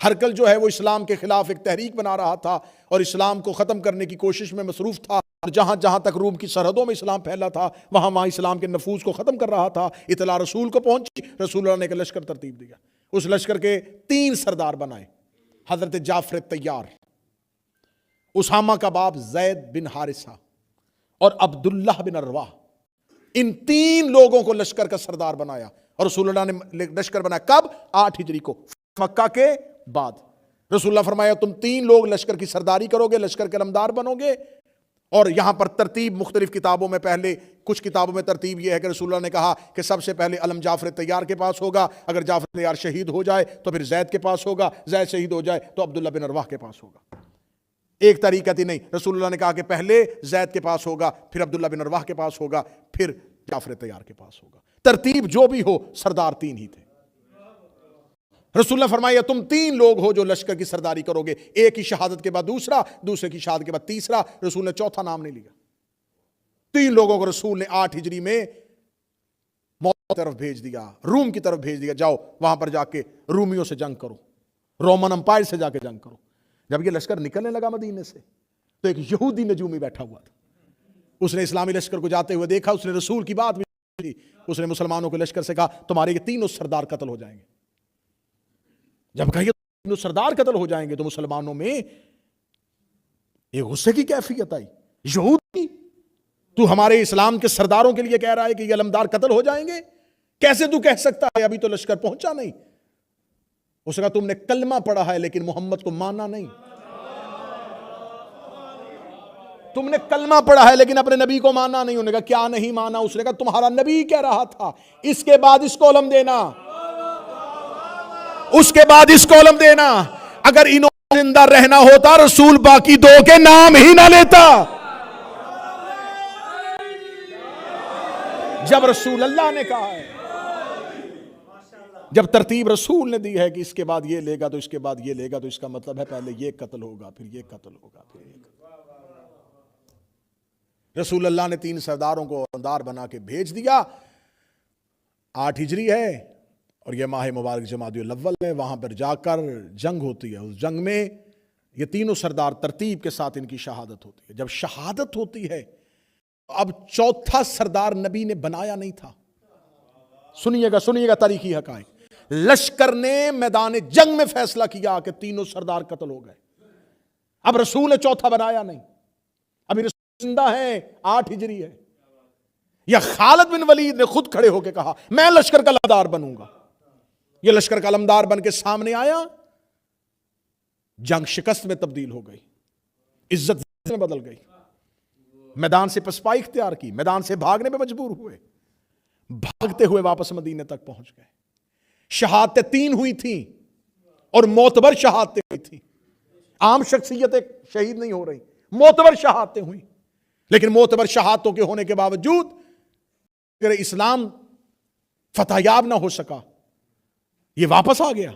ہرکل جو ہے وہ اسلام کے خلاف ایک تحریک بنا رہا تھا اور اسلام کو ختم کرنے کی کوشش میں مصروف تھا، اور جہاں جہاں تک روم کی سرحدوں میں اسلام پھیلا تھا وہاں وہاں اسلام کے نفوذ کو ختم کر رہا تھا۔ اطلاع رسول کو پہنچی، رسول اللہ نے ایک لشکر ترتیب دیا۔ اس لشکر کے 3 سردار بنائے، حضرت جعفر طیار، اسامہ کا باپ زید بن حارثہ اور عبداللہ بن رواح۔ ان 3 لوگوں کو لشکر کا سردار بنایا اور رسول اللہ نے لشکر بنایا کب؟ 8 ہجری کو، مکہ کے بعد۔ رسول اللہ فرمایا تم 3 لوگ لشکر کی سرداری کرو گے، لشکر کے علمدار بنو گے۔ اور یہاں پر ترتیب مختلف کتابوں میں، پہلے کچھ کتابوں میں ترتیب یہ ہے کہ رسول اللہ نے کہا کہ سب سے پہلے علم جعفر طیار کے پاس ہوگا، اگر جعفر طیار شہید ہو جائے تو پھر زید کے پاس ہوگا، زید شہید ہو جائے تو عبداللہ بن رواح کے پاس ہوگا۔ ایک طریقہ تھی نہیں، رسول اللہ نے کہا کہ پہلے زید کے پاس ہوگا، پھر عبداللہ بن رواح کے پاس ہوگا، پھر جعفر طیار کے پاس ہوگا۔ ترتیب جو بھی ہو سردار 3 ہی تھے۔ رسول اللہ فرمایا تم 3 لوگ ہو جو لشکر کی سرداری کرو گے، ایک کی شہادت کے بعد دوسرا، دوسرے کی شہادت کے بعد تیسرا۔ رسول نے چوتھا نام نہیں لیا۔ 3 لوگوں کو رسول نے 8 ہجری میں موت کی طرف بھیج دیا، روم کی طرف بھیج دیا، جاؤ وہاں پر جا کے رومیوں سے جنگ کرو، رومن امپائر سے جا کے جنگ کرو۔ جب یہ لشکر نکلنے لگا مدینے سے تو ایک یہودی نجومی بیٹھا ہوا تھا، اس نے اسلامی لشکر کو جاتے ہوئے دیکھا، اس نے رسول کی بات بھی تھی، اس نے مسلمانوں کے لشکر سے کہا تمہارے یہ 3 سردار قتل ہو جائیں گے۔ جب کہا یہ 3 سردار قتل ہو جائیں گے تو مسلمانوں میں ایک غصے کی کیفیت آئی۔ یہودی تو ہمارے اسلام کے سرداروں کے لیے کہہ رہا ہے کہ یہ علمدار قتل ہو جائیں گے، کیسے تو کہہ سکتا ہے؟ ابھی تو لشکر پہنچا نہیں۔ اس نے کہا تم نے کلمہ پڑھا ہے لیکن محمد کو مانا نہیں، تم نے کلمہ پڑھا ہے لیکن اپنے نبی کو مانا نہیں۔ انہوں نے کہا کیا نہیں مانا؟ اس نے کہا تمہارا نبی کہہ رہا تھا اس کے بعد اس کو علم دینا، اس کے بعد اس کو علم دینا۔ اگر انہوں نے زندہ رہنا ہوتا رسول باقی 2 کے نام ہی نہ لیتا۔ جب رسول اللہ نے کہا ہے، جب ترتیب رسول نے دی ہے کہ اس کے بعد یہ لے گا تو اس کے بعد یہ لے گا، تو اس کا مطلب ہے پہلے یہ قتل ہوگا، پھر یہ قتل ہوگا، پھر یہ قتل۔ رسول اللہ نے 3 سرداروں کو علمدار بنا کے بھیج دیا۔ 8 ہجری ہے اور یہ ماہ مبارک جمادی الاول میں وہاں پر جا کر جنگ ہوتی ہے۔ اس جنگ میں یہ 3 سردار ترتیب کے ساتھ ان کی شہادت ہوتی ہے۔ جب شہادت ہوتی ہے اب چوتھا سردار نبی نے بنایا نہیں تھا۔ سنیے گا تاریخی حقائق۔ لشکر نے میدان جنگ میں فیصلہ کیا کہ 3 سردار قتل ہو گئے، اب رسول نے چوتھا بنایا نہیں۔ ابھی رسول زندہ ہے، 8 ہجری ہے۔ یا خالد بن ولید نے خود کھڑے ہو کے کہا میں لشکر کا علمدار بنوں گا۔ یہ لشکر کا علمدار بن کے سامنے آیا، جنگ شکست میں تبدیل ہو گئی، عزت میں بدل گئی، میدان سے پسپائی اختیار کی، میدان سے بھاگنے میں مجبور ہوئے، بھاگتے ہوئے واپس مدینے تک پہنچ گئے۔ شہادتیں 3 ہوئی تھیں اور معتبر شہادتیں ہوئی تھیں۔ عام شخصیتیں شہید نہیں ہو رہی، معتبر شہادتیں ہوئی، لیکن معتبر شہادتوں کے ہونے کے باوجود اگر اسلام فتح یاب نہ ہو سکا، یہ واپس آ گیا۔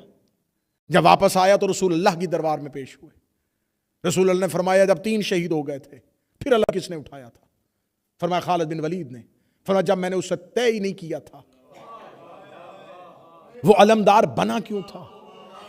جب واپس آیا تو رسول اللہ کی دربار میں پیش ہوئے۔ رسول اللہ نے فرمایا جب 3 شہید ہو گئے تھے پھر اللہ کس نے اٹھایا تھا؟ فرمایا خالد بن ولید نے۔ فرمایا جب میں نے اس سے طے ہی نہیں کیا تھا، وہ علمدار بنا کیوں تھا؟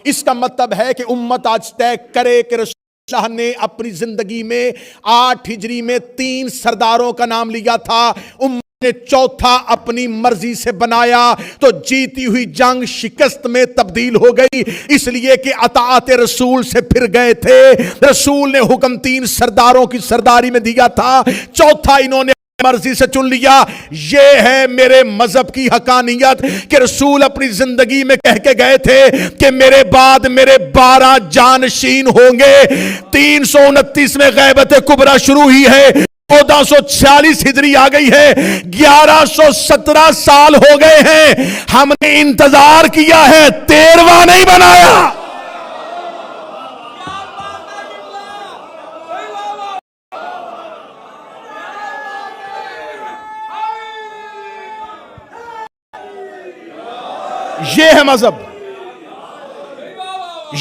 اس کا مطلب ہے کہ امت آج طے کرے کہ رسول اللہ نے اپنی زندگی میں 8 ہجری میں 3 سرداروں کا نام لیا تھا، امت نے چوتھا اپنی مرضی سے بنایا تو جیتی ہوئی جنگ شکست میں تبدیل ہو گئی، اس لیے کہ اطاعت رسول سے پھر گئے تھے۔ رسول نے حکم 3 سرداروں کی سرداری میں دیا تھا، چوتھا انہوں نے مرضی سے چن لیا۔ یہ ہے میرے مذہب کی حقانیت کہ رسول اپنی زندگی میں کہہ کے گئے تھے کہ میرے بعد میرے 12 جانشین ہوں گے۔ 329 میں غیبت کبریٰ شروع ہوئی ہے، 1446 ہجری آ گئی ہے، 1117 سال ہو گئے ہیں، ہم نے انتظار کیا ہے، 13واں نہیں بنایا۔ یہ ہے مذہب،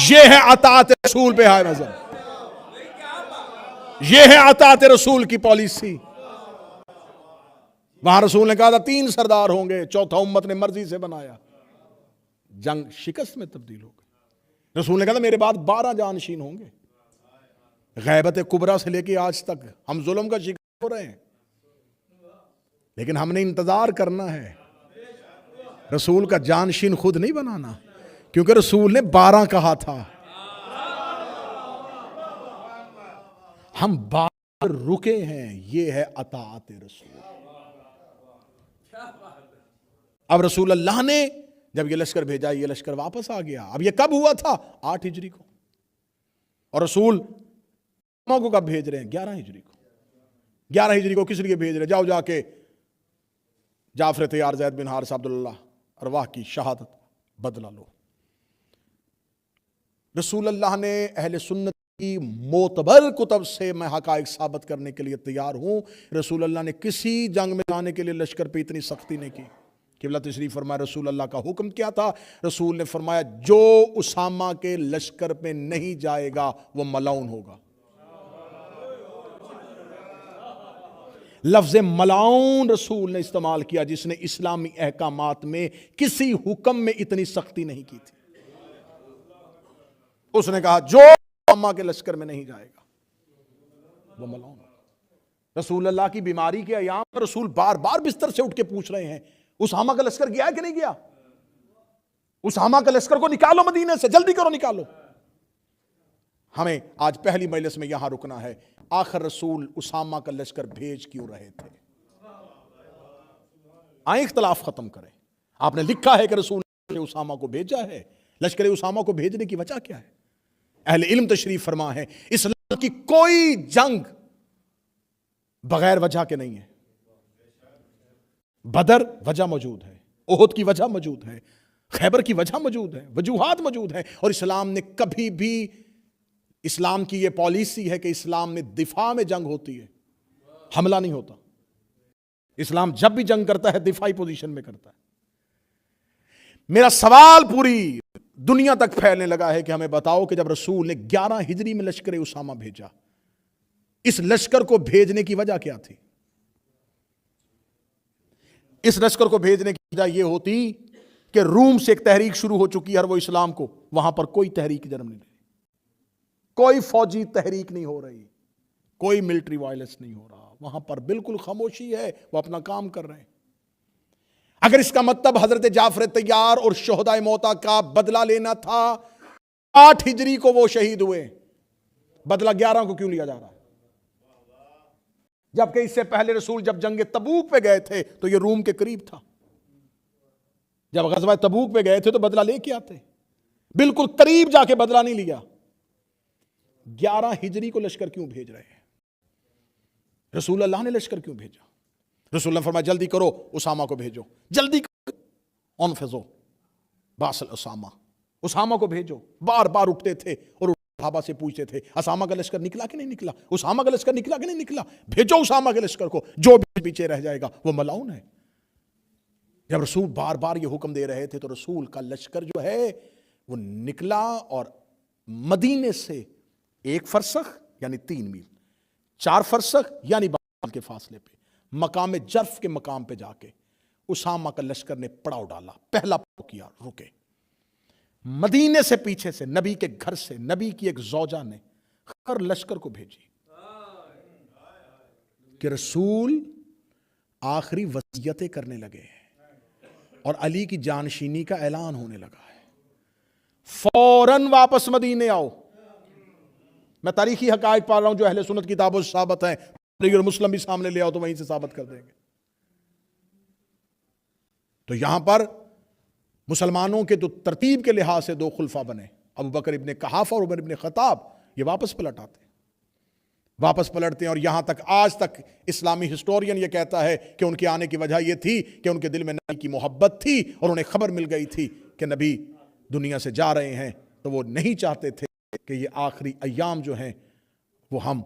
یہ ہے اطاعت رسول پہ ہے مذہب، یہ ہے اطاعت رسول کی پالیسی۔ وہاں رسول نے کہا تھا 3 سردار ہوں گے، چوتھا امت نے مرضی سے بنایا، جنگ شکست میں تبدیل ہو گئی۔ رسول نے کہا تھا میرے بعد 12 جانشین ہوں گے۔ غیبت کبریٰ سے لے کے آج تک ہم ظلم کا شکار ہو رہے ہیں، لیکن ہم نے انتظار کرنا ہے، رسول کا جانشین خود نہیں بنانا، کیونکہ رسول نے 12 کہا تھا۔ ہم 12 رکے ہیں، یہ ہے اطاعت رسول۔ اب رسول اللہ نے جب یہ لشکر بھیجا، یہ لشکر واپس آ گیا۔ اب یہ کب ہوا تھا؟ 8 ہجری کو، اور رسول کو کب بھیج رہے ہیں؟ 11 ہجری کو۔ 11 ہجری کو کس لیے بھیج رہے ہیں؟ جاؤ جا کے جعفر طیار، زید بن حارثہ، عبداللہ ارواح کی شہادت بدلہ لو۔ رسول اللہ نے اہل سنت کی معتبر کتب سے میں حقائق ثابت کرنے کے لیے تیار ہوں، رسول اللہ نے کسی جنگ میں جانے کے لیے لشکر پہ اتنی سختی نہیں کی۔ قبلہ تشریف فرمایا رسول اللہ کا حکم کیا تھا؟ رسول نے فرمایا جو اسامہ کے لشکر پہ نہیں جائے گا وہ ملعون ہوگا۔ لفظ ملعون رسول نے استعمال کیا، جس نے اسلامی احکامات میں کسی حکم میں اتنی سختی نہیں کی تھی۔ اس نے کہا جو اسامہ کے لشکر میں نہیں جائے گا وہ ملعون ہوگا۔ رسول اللہ کی بیماری کے ایام میں رسول بار بار بستر سے اٹھ کے پوچھ رہے ہیں اسامہ کا لشکر گیا ہے کہ نہیں گیا؟ اسامہ کا لشکر کو نکالو مدینے سے، جلدی کرو نکالو۔ ہمیں آج پہلی مجلس میں یہاں رکنا ہے، آخر رسول اسامہ کا لشکر بھیج کیوں رہے تھے؟ آئیں اختلاف ختم کریں۔ آپ نے لکھا ہے کہ رسول نے اسامہ کو بھیجا ہے، لشکر اسامہ کو بھیجنے کی وجہ کیا ہے؟ اہل علم تشریف فرما ہے اسلام کی کوئی جنگ بغیر وجہ کے نہیں ہے۔ بدر وجہ موجود ہے، احد کی وجہ موجود ہے، خیبر کی وجہ موجود ہے، وجوہات موجود ہیں، اور اسلام نے کبھی بھی، اسلام کی یہ پالیسی ہے کہ اسلام میں دفاع میں جنگ ہوتی ہے، حملہ نہیں ہوتا۔ اسلام جب بھی جنگ کرتا ہے دفاعی پوزیشن میں کرتا ہے۔ میرا سوال پوری دنیا تک پھیلنے لگا ہے کہ ہمیں بتاؤ کہ جب رسول نے 11 ہجری میں لشکر اسامہ بھیجا، اس لشکر کو بھیجنے کی وجہ کیا تھی؟ اس لشکر کو بھیجنے کی وجہ یہ ہوتی کہ روم سے ایک تحریک شروع ہو چکی ہے، اور وہ اسلام کو وہاں پر کوئی تحریک جنم نہیں لے رہی، کوئی فوجی تحریک نہیں ہو رہی، کوئی ملٹری وائلنس نہیں ہو رہا، وہاں پر بالکل خاموشی ہے، وہ اپنا کام کر رہے ہیں۔ اگر اس کا مطلب حضرت جعفر طیار اور شہدائے موتا کا بدلہ لینا تھا، 8 ہجری کو وہ شہید ہوئے، بدلہ 11 کو کیوں لیا جا رہا ہے؟ جبکہ اس سے پہلے رسول جب جنگ تبوک پہ گئے تھے تو یہ روم کے قریب تھا، جب غزوہ تبوک پہ گئے تھے تو بدلہ لے کے آتے، بالکل قریب جا کے بدلہ نہیں لیا۔ 11 ہجری کو لشکر کیوں بھیج رہے ہیں؟ رسول اللہ نے لشکر کیوں بھیجا؟ رسول اللہ نے فرمایا جلدی کرو اسامہ کو بھیجو، جلدی کرو، انفذو باس الاسامہ، اسامہ کو بھیجو۔ بار بار اٹھتے تھے اور صحابہ سے پوچھتے تھے اسامہ کا لشکر نکلا کہ نہیں نکلا، اسامہ کا لشکر نکلا کہ نہیں نکلا، بھیجو اسامہ کے لشکر کو، جو بھی پیچھے رہ جائے گا وہ ملعون ہے۔ جب رسول بار بار یہ حکم دے رہے تھے تو رسول کا لشکر جو ہے وہ نکلا، اور مدینے سے 1 فرسخ یعنی 3 میل، 4 فرسخ یعنی 12 میل کے فاصلے پہ مقام جرف کے مقام پہ جا کے اسامہ کا لشکر نے پڑاؤ ڈالا، پہلا پڑاؤ کیا، رکے۔ مدینے سے پیچھے سے نبی کے گھر سے نبی کی ایک زوجہ نے ہر لشکر کو بھیجی کہ رسول آخری وصیتیں کرنے لگے ہیں اور علی کی جانشینی کا اعلان ہونے لگا ہے، فوراً واپس مدینے آؤ۔ میں تاریخی حقائق پا رہا ہوں جو اہل سنت کتابوں سے ثابت ہیں، اور مسلم بھی سامنے لے آؤ تو وہیں سے ثابت کر دیں گے۔ تو یہاں پر مسلمانوں کے تو ترتیب کے لحاظ سے 2 خلفاء بنے، ابو بکر ابن قحافہ اور عمر ابن خطاب، یہ واپس پلٹ آتے ہیں، واپس پلٹتے ہیں، اور یہاں تک آج تک اسلامی ہسٹورین یہ کہتا ہے کہ ان کے آنے کی وجہ یہ تھی کہ ان کے دل میں نبی کی محبت تھی، اور انہیں خبر مل گئی تھی کہ نبی دنیا سے جا رہے ہیں، تو وہ نہیں چاہتے تھے کہ یہ آخری ایام جو ہیں وہ ہم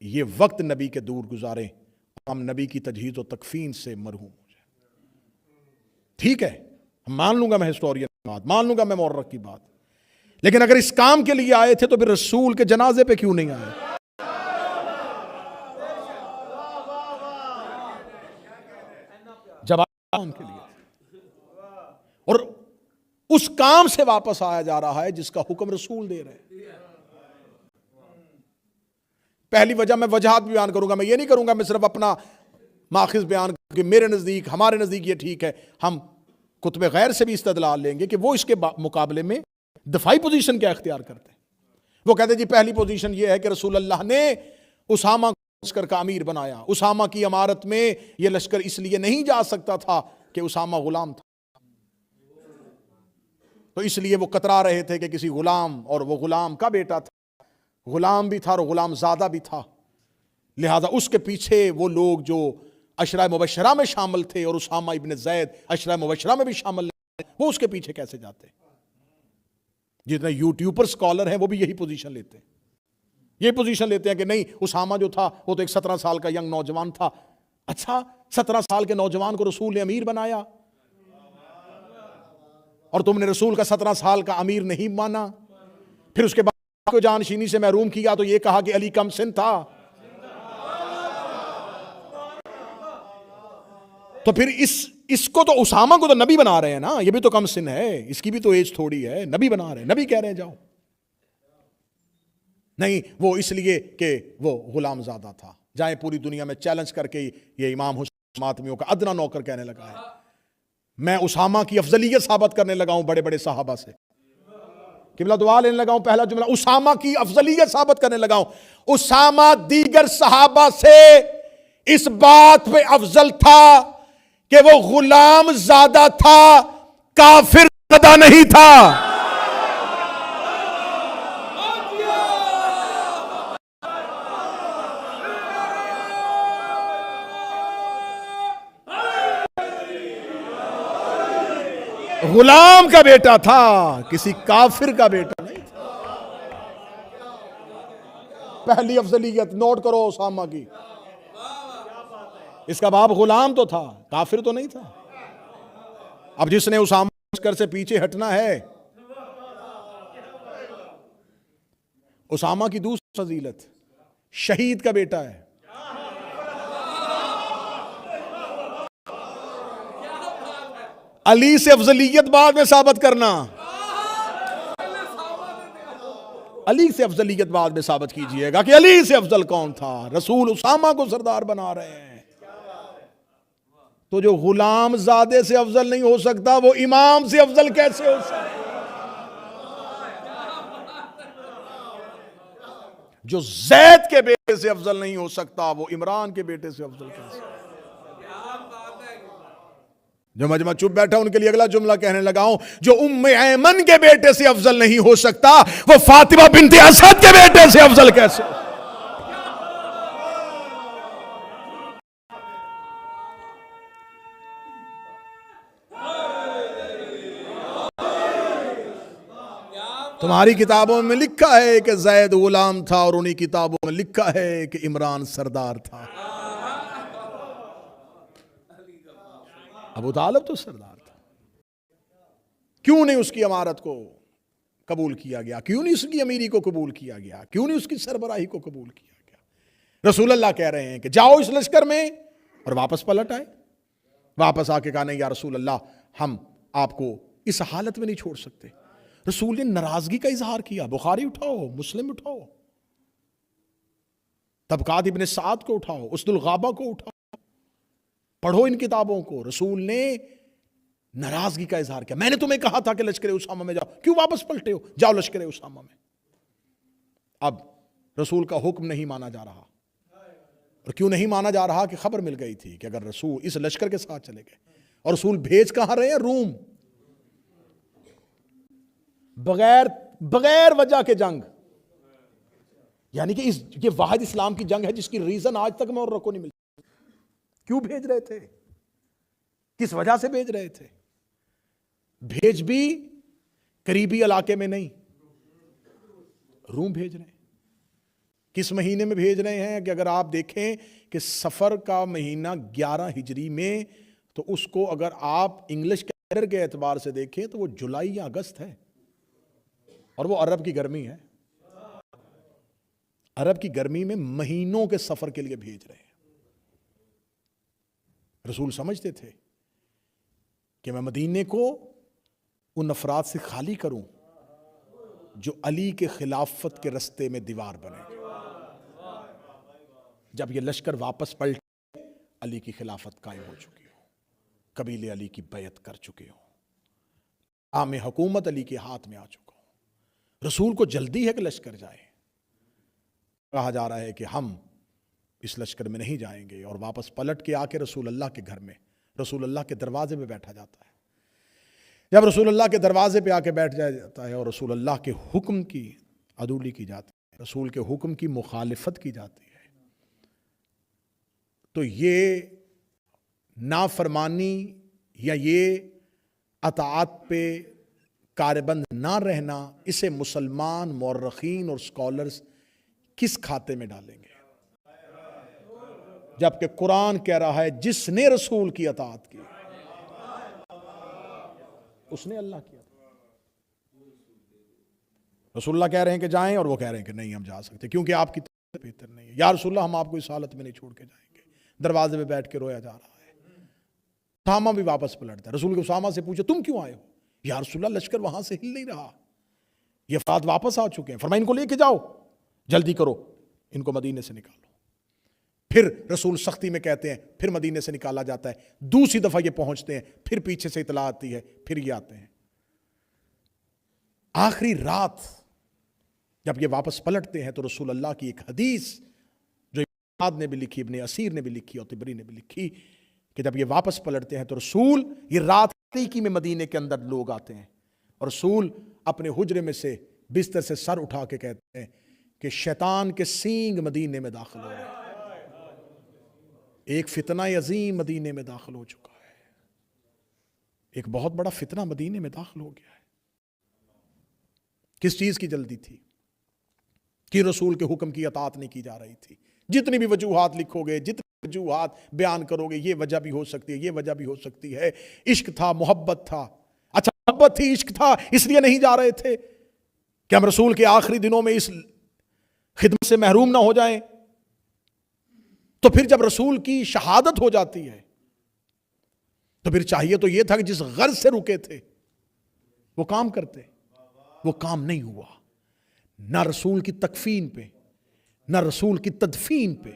یہ وقت نبی کے دور گزاریں، ہم نبی کی تجہیز و تکفین سے مرحوم ہو جائیں۔ ٹھیک ہے، مان لوں گا میں ہسٹورین کی بات، مان لوں گا میں مورخ کی بات، لیکن اگر اس کام کے لیے آئے تھے تو پھر رسول کے جنازے پہ کیوں نہیں آئے؟ جب کام کے لیے، اور اس کام سے واپس آیا جا رہا ہے جس کا حکم رسول دے رہے ہیں۔ پہلی وجہ میں وجہات بھی بیان کروں گا، میں یہ نہیں کروں گا میں صرف اپنا ماخذ بیان کروں کہ میرے نزدیک، ہمارے نزدیک یہ ٹھیک ہے۔ ہم کتب غیر سے بھی استدلال لیں گے کہ وہ اس کے مقابلے میں دفاعی پوزیشن کیا اختیار کرتے ہیں۔ وہ کہتے ہیں جی پہلی پوزیشن یہ ہے کہ رسول اللہ نے اسامہ کو لشکر کا امیر بنایا، اسامہ کی امارت میں یہ لشکر اس لیے نہیں جا سکتا تھا کہ اسامہ غلام تھا، تو اس لیے وہ کترا رہے تھے کہ کسی غلام، اور وہ غلام کا بیٹا تھا، غلام بھی تھا اور غلام زادہ بھی تھا، لہذا اس کے پیچھے وہ لوگ جو عشرہ مبشرہ میں شامل تھے، اور اسامہ ابن زید عشرہ مبشرہ میں بھی شامل تھے، وہ اس کے پیچھے کیسے جاتے؟ جتنے یوٹیوبر سکالر ہیں وہ بھی یہی پوزیشن لیتے ہیں، یہ پوزیشن لیتے ہیں کہ نہیں، اسامہ جو تھا وہ تو ایک 17 سال کا ینگ نوجوان تھا۔ اچھا، 17 سال کے نوجوان کو رسول نے امیر بنایا اور تم نے رسول کا 17 سال کا امیر نہیں مانا، پھر اس کے بعد کو جانشینی سے محروم کیا تو یہ کہا کہ علی کم سن تھا، تو پھر اس کو تو اسامہ کو تو نبی بنا رہے ہیں نا، یہ بھی تو کم سن ہے، اس کی بھی تو ایج تھوڑی ہے، نبی بنا رہے ہیں، نبی کہہ رہے ہیں جاؤ۔ نہیں، وہ اس لیے کہ وہ غلام زادہ تھا۔ جائیں پوری دنیا میں چیلنج کر کے یہ امام حسین ماتمیوں کا ادنا نوکر کہنے لگا ہے، میں اسامہ کی افضلیت ثابت کرنے لگا ہوں بڑے بڑے صحابہ سے، قبلہ دعا لینے لگا ہوں، پہلا جملہ اسامہ کی افضلیت ثابت کرنے لگا ہوں۔ اسامہ دیگر صحابہ سے اس بات پہ افضل تھا کہ وہ غلام زادہ تھا، کافر زادہ نہیں تھا۔ غلام کا بیٹا تھا، کسی کافر کا بیٹا نہیں تھا۔ پہلی افضلیت نوٹ کرو اسامہ کی، اس کا باپ غلام تو تھا، کافر تو نہیں تھا۔ اب جس نے اسامہ لشکر سے پیچھے ہٹنا ہے، اسامہ کی دوسری فضیلت شہید کا بیٹا ہے۔ علی سے افضلیت بعد میں ثابت کرنا، علی سے افضلیت بعد میں ثابت کیجئے گا کہ علی سے افضل کون تھا؟ رسول اسامہ کو سردار بنا رہے ہیں، تو جو غلام زادے سے افضل نہیں ہو سکتا وہ امام سے افضل کیسے ہو سکتا؟ جو زید کے بیٹے سے افضل نہیں ہو سکتا وہ عمران کے بیٹے سے افضل کیسے؟ جو مجمع چپ بیٹھا ان کے لیے اگلا جملہ کہنے لگا ہوں، جو ام ایمن کے بیٹے سے افضل نہیں ہو سکتا وہ فاطمہ بنت اسد کے بیٹے سے افضل کیسے؟ تمہاری کتابوں میں لکھا ہے کہ زید غلام تھا، اور انہی کتابوں میں لکھا ہے کہ عمران سردار تھا۔ ابو طالب تو سردار تھا، کیوں نہیں اس کی امارت کو قبول کیا گیا؟ کیوں نہیں اس کی امیری کو قبول کیا گیا؟ کیوں نہیں اس کی سربراہی کو قبول کیا گیا؟ رسول اللہ کہہ رہے ہیں کہ جاؤ اس لشکر میں، اور واپس پلٹ آئے، واپس آ کے کہا نہیں یا رسول اللہ، ہم آپ کو اس حالت میں نہیں چھوڑ سکتے۔ رسول نے ناراضگی کا اظہار کیا، بخاری اٹھاؤ، مسلم اٹھاؤ، طبقات ابن سعد کو اٹھاؤ، اسد الغابہ کو اٹھاؤ، پڑھو ان کتابوں کو۔ رسول نے ناراضگی کا اظہار کیا، میں نے تمہیں کہا تھا کہ لشکر اسامہ میں جاؤ، کیوں واپس پلٹے ہو؟ جاؤ لشکر اسامہ میں۔ اب رسول کا حکم نہیں مانا جا رہا، اور کیوں نہیں مانا جا رہا؟ کہ خبر مل گئی تھی کہ اگر رسول اس لشکر کے ساتھ چلے گئے، اور رسول بھیج کہاں رہے ہیں؟ روم، بغیر وجہ کے جنگ، یعنی کہ یہ واحد اسلام کی جنگ ہے جس کی ریزن آج تک میں اور رکو نہیں ملتی۔ کیوں بھیج رہے تھے؟ کس وجہ سے بھیج رہے تھے؟ بھیج بھی قریبی علاقے میں نہیں، روم بھیج رہے ہیں۔ کس مہینے میں بھیج رہے ہیں؟ کہ اگر آپ دیکھیں کہ سفر کا مہینہ 11 ہجری میں، تو اس کو اگر آپ انگلش ویدر کے اعتبار سے دیکھیں تو وہ جولائی یا اگست ہے، اور وہ عرب کی گرمی ہے. عرب کی گرمی میں مہینوں کے سفر کے لیے بھیج رہے ہیں. رسول سمجھتے تھے کہ میں مدینے کو ان افراد سے خالی کروں جو علی کے خلافت کے رستے میں دیوار بنے. جب یہ لشکر واپس پلٹے، علی کی خلافت قائم ہو چکی ہو، قبیلے علی کی بیعت کر چکے ہو، عام حکومت علی کے ہاتھ میں آ چکا ہو. رسول کو جلدی ہے کہ لشکر جائے. کہا جا رہا ہے کہ ہم اس لشکر میں نہیں جائیں گے، اور واپس پلٹ کے آ کے رسول اللہ کے گھر میں، رسول اللہ کے دروازے پہ بیٹھا جاتا ہے. جب رسول اللہ کے دروازے پہ آ کے بیٹھ جاتا ہے اور رسول اللہ کے حکم کی عدولی کی جاتی ہے، رسول کے حکم کی مخالفت کی جاتی ہے، تو یہ نافرمانی یا یہ اطاعت پہ کاربند نہ رہنا، اسے مسلمان مورخین اور سکولرز کس کھاتے میں ڈالیں گے؟ جبکہ قرآن کہہ رہا ہے جس نے رسول کی اطاعت کی اس نے اللہ کی اطاعت. رسول اللہ کہہ رہے ہیں کہ جائیں، اور وہ کہہ رہے ہیں کہ نہیں ہم جا سکتے کیونکہ آپ کی طبیعت بہتر نہیں ہے. یا رسول اللہ ہم آپ کو اس حالت میں نہیں چھوڑ کے جائیں گے. دروازے پہ بیٹھ کے رویا جا رہا ہے. اسامہ بھی واپس پلٹتا ہے. رسول کے اسامہ سے پوچھے تم کیوں آئے ہو؟ یا رسول اللہ لشکر وہاں سے ہل نہیں رہا، یہ افراد واپس آ چکے ہیں. فرمایا ان کو لے کے جاؤ، جلدی کرو، ان کو مدینے سے نکالو. پھر رسول سختی میں کہتے ہیں، پھر مدینے سے نکالا جاتا ہے. دوسری دفعہ یہ پہنچتے ہیں، پھر پیچھے سے اطلاع آتی ہے، پھر یہ آتے ہیں. آخری رات جب یہ واپس پلٹتے ہیں تو رسول اللہ کی ایک حدیث جو ابن نے بھی لکھی، ابن اسیر نے بھی لکھی اور طبری نے بھی لکھی، کہ جب یہ واپس پلٹتے ہیں تو رسول یہ رات کی میں مدینے کے اندر لوگ آتے ہیں، اور رسول اپنے حجرے میں سے بستر سے سر اٹھا کے کہتے ہیں کہ شیطان کے سینگ مدینے میں داخل ہو رہے ہیں. ایک فتنہ عظیم مدینے میں داخل ہو چکا ہے. ایک بہت بڑا فتنہ مدینے میں داخل ہو گیا ہے. کس چیز کی جلدی تھی؟ کہ رسول کے حکم کی اطاعت نہیں کی جا رہی تھی. جتنی بھی وجوہات لکھو گے، جتنی وجوہات بیان کرو گے، یہ وجہ بھی ہو سکتی ہے، یہ وجہ بھی ہو سکتی ہے. عشق تھا، محبت تھا. اچھا محبت تھی، عشق تھا، اس لیے نہیں جا رہے تھے کہ ہم رسول کے آخری دنوں میں اس خدمت سے محروم نہ ہو جائیں. تو پھر جب رسول کی شہادت ہو جاتی ہے تو پھر چاہیے تو یہ تھا کہ جس غرض سے رکے تھے وہ کام کرتے. وہ کام نہیں ہوا. نہ رسول کی تکفین پہ، نہ رسول کی تدفین پہ،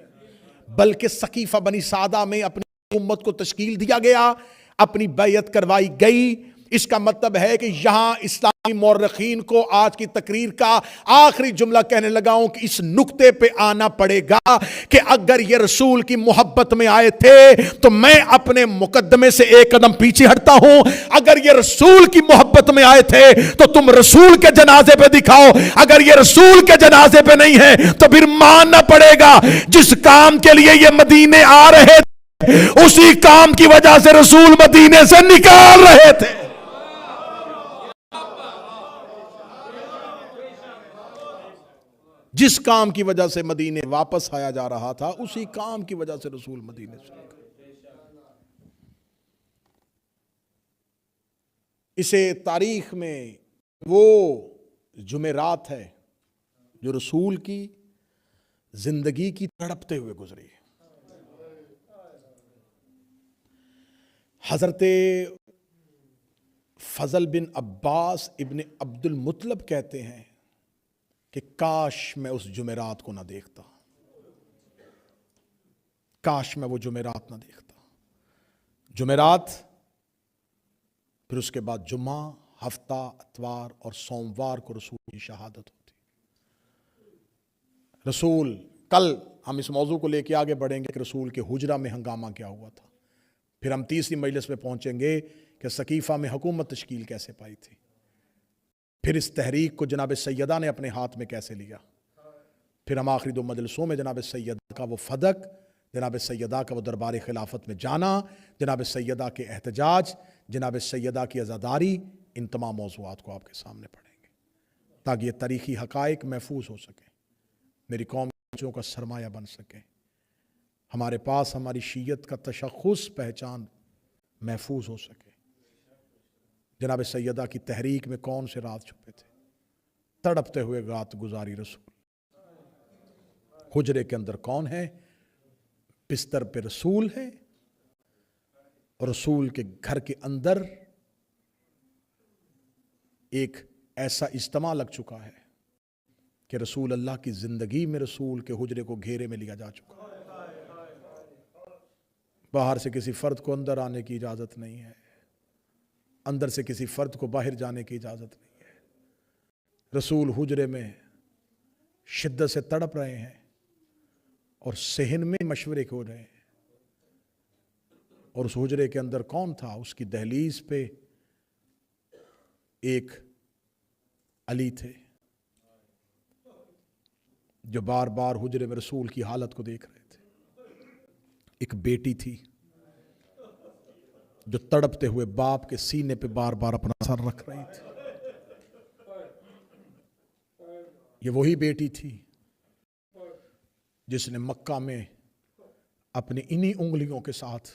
بلکہ سقیفہ بنی سعدہ میں اپنی امت کو تشکیل دیا گیا، اپنی بیعت کروائی گئی. اس کا مطلب ہے کہ یہاں اسلامی مورخین کو آج کی تقریر کا آخری جملہ کہنے لگا ہوں کہ اس نقطے پہ آنا پڑے گا کہ اگر یہ رسول کی محبت میں آئے تھے تو میں اپنے مقدمے سے ایک قدم پیچھے ہٹتا ہوں. اگر یہ رسول کی محبت میں آئے تھے تو تم رسول کے جنازے پہ دکھاؤ. اگر یہ رسول کے جنازے پہ نہیں ہے تو پھر ماننا پڑے گا جس کام کے لیے یہ مدینے آ رہے تھے اسی کام کی وجہ سے رسول مدینے سے نکال رہے تھے. جس کام کی وجہ سے مدینے واپس آیا جا رہا تھا اسی کام کی وجہ سے رسول مدینے سے نکال. اسے تاریخ میں وہ جمعرات ہے جو رسول کی زندگی کی تڑپتے ہوئے گزری. حضرت فضل بن عباس ابن عبد المطلب کہتے ہیں کہ کاش میں اس جمعرات کو نہ دیکھتا، کاش میں وہ جمعرات نہ دیکھتا. جمعرات، پھر اس کے بعد جمعہ، ہفتہ، اتوار اور سوموار کو رسول کی شہادت ہوتی. رسول، کل ہم اس موضوع کو لے کے آگے بڑھیں گے کہ رسول کے حجرہ میں ہنگامہ کیا ہوا تھا. پھر ہم تیسری مجلس میں پہنچیں گے کہ سقیفہ میں حکومت تشکیل کیسے پائی تھی. پھر اس تحریک کو جناب سیدہ نے اپنے ہاتھ میں کیسے لیا. پھر ہم آخری دو مجلسوں میں جناب سیدہ کا وہ فدق، جناب سیدہ کا وہ دربار خلافت میں جانا، جناب سیدہ کے احتجاج، جناب سیدہ کی عزاداری، ان تمام موضوعات کو آپ کے سامنے پڑھیں گے تاکہ یہ تاریخی حقائق محفوظ ہو سکیں، میری قوم کے بچوں کا سرمایہ بن سکیں، ہمارے پاس ہماری شیعت کا تشخص، پہچان محفوظ ہو سکے. جناب سیدہ کی تحریک میں کون سے رات چھپے تھے؟ تڑپتے ہوئے رات گزاری رسول۔ حجرے کے اندر کون ہے؟ بستر پہ رسول ہے، اور رسول کے گھر کے اندر ایک ایسا اجتماع لگ چکا ہے کہ رسول اللہ کی زندگی میں رسول کے حجرے کو گھیرے میں لیا جا چکا ہے۔ باہر سے کسی فرد کو اندر آنے کی اجازت نہیں ہے، اندر سے کسی فرد کو باہر جانے کی اجازت نہیں ہے۔ رسول حجرے میں شدت سے تڑپ رہے ہیں اور صحن میں مشورے ہو رہے ہیں، اور اس حجرے کے اندر کون تھا؟ اس کی دہلیز پہ ایک علی تھے جو بار بار حجرے میں رسول کی حالت کو دیکھ رہے تھے۔ ایک بیٹی تھی جو تڑپتے ہوئے باپ کے سینے پہ بار بار اپنا سر رکھ رہی تھی۔ یہ وہی بیٹی تھی جس نے مکہ میں اپنی انہی انگلیوں کے ساتھ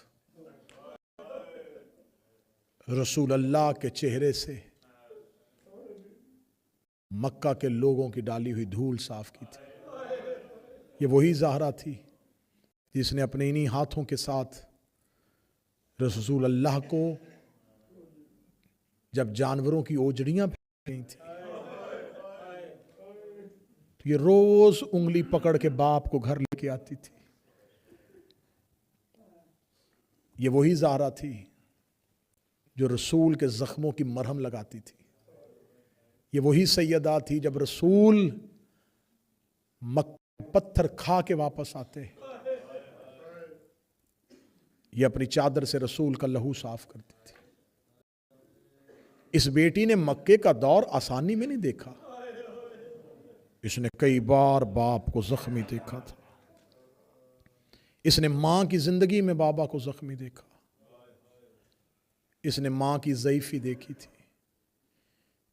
رسول اللہ کے چہرے سے مکہ کے لوگوں کی ڈالی ہوئی دھول صاف کی تھی۔ یہ وہی زہرا تھی جس نے اپنے انہی ہاتھوں کے ساتھ رسول اللہ کو جب جانوروں کی اوجڑیاں پھینک گئی تھی تو یہ روز انگلی پکڑ کے باپ کو گھر لے کے آتی تھی۔ یہ وہی زہرا تھی جو رسول کے زخموں کی مرہم لگاتی تھی۔ یہ وہی سیدہ تھی جب رسول پتھر کھا کے واپس آتے یہ اپنی چادر سے رسول کا لہو صاف کرتی تھی۔ اس بیٹی نے مکے کا دور آسانی میں نہیں دیکھا، اس نے کئی بار باپ کو زخمی دیکھا تھا، اس نے ماں کی زندگی میں بابا کو زخمی دیکھا، اس نے ماں کی ضعیفی دیکھی تھی،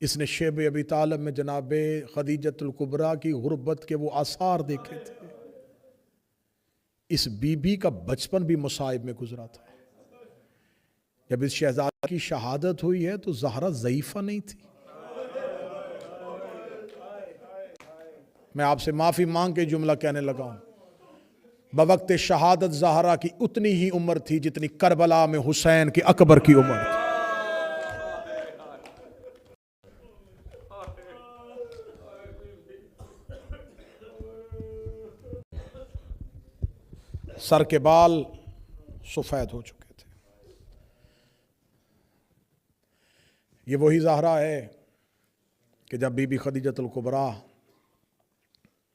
اس نے شیب ابی طالب میں جناب خدیجۃ الکبریٰ کی غربت کے وہ آثار دیکھے تھے۔ اس بی بی کا بچپن بھی مصائب میں گزرا تھا۔ جب اس شہزادی کی شہادت ہوئی ہے تو زہرا ضعیفہ نہیں تھی۔ میں آپ سے معافی مانگ کے جملہ کہنے لگا ہوں، بوقت شہادت زہرا کی اتنی ہی عمر تھی جتنی کربلا میں حسین کے اکبر کی عمر تھی۔ سر کے بال سفید ہو چکے تھے۔ یہ وہی زہرا ہے کہ جب بی بی خدیجۃ الکبریٰ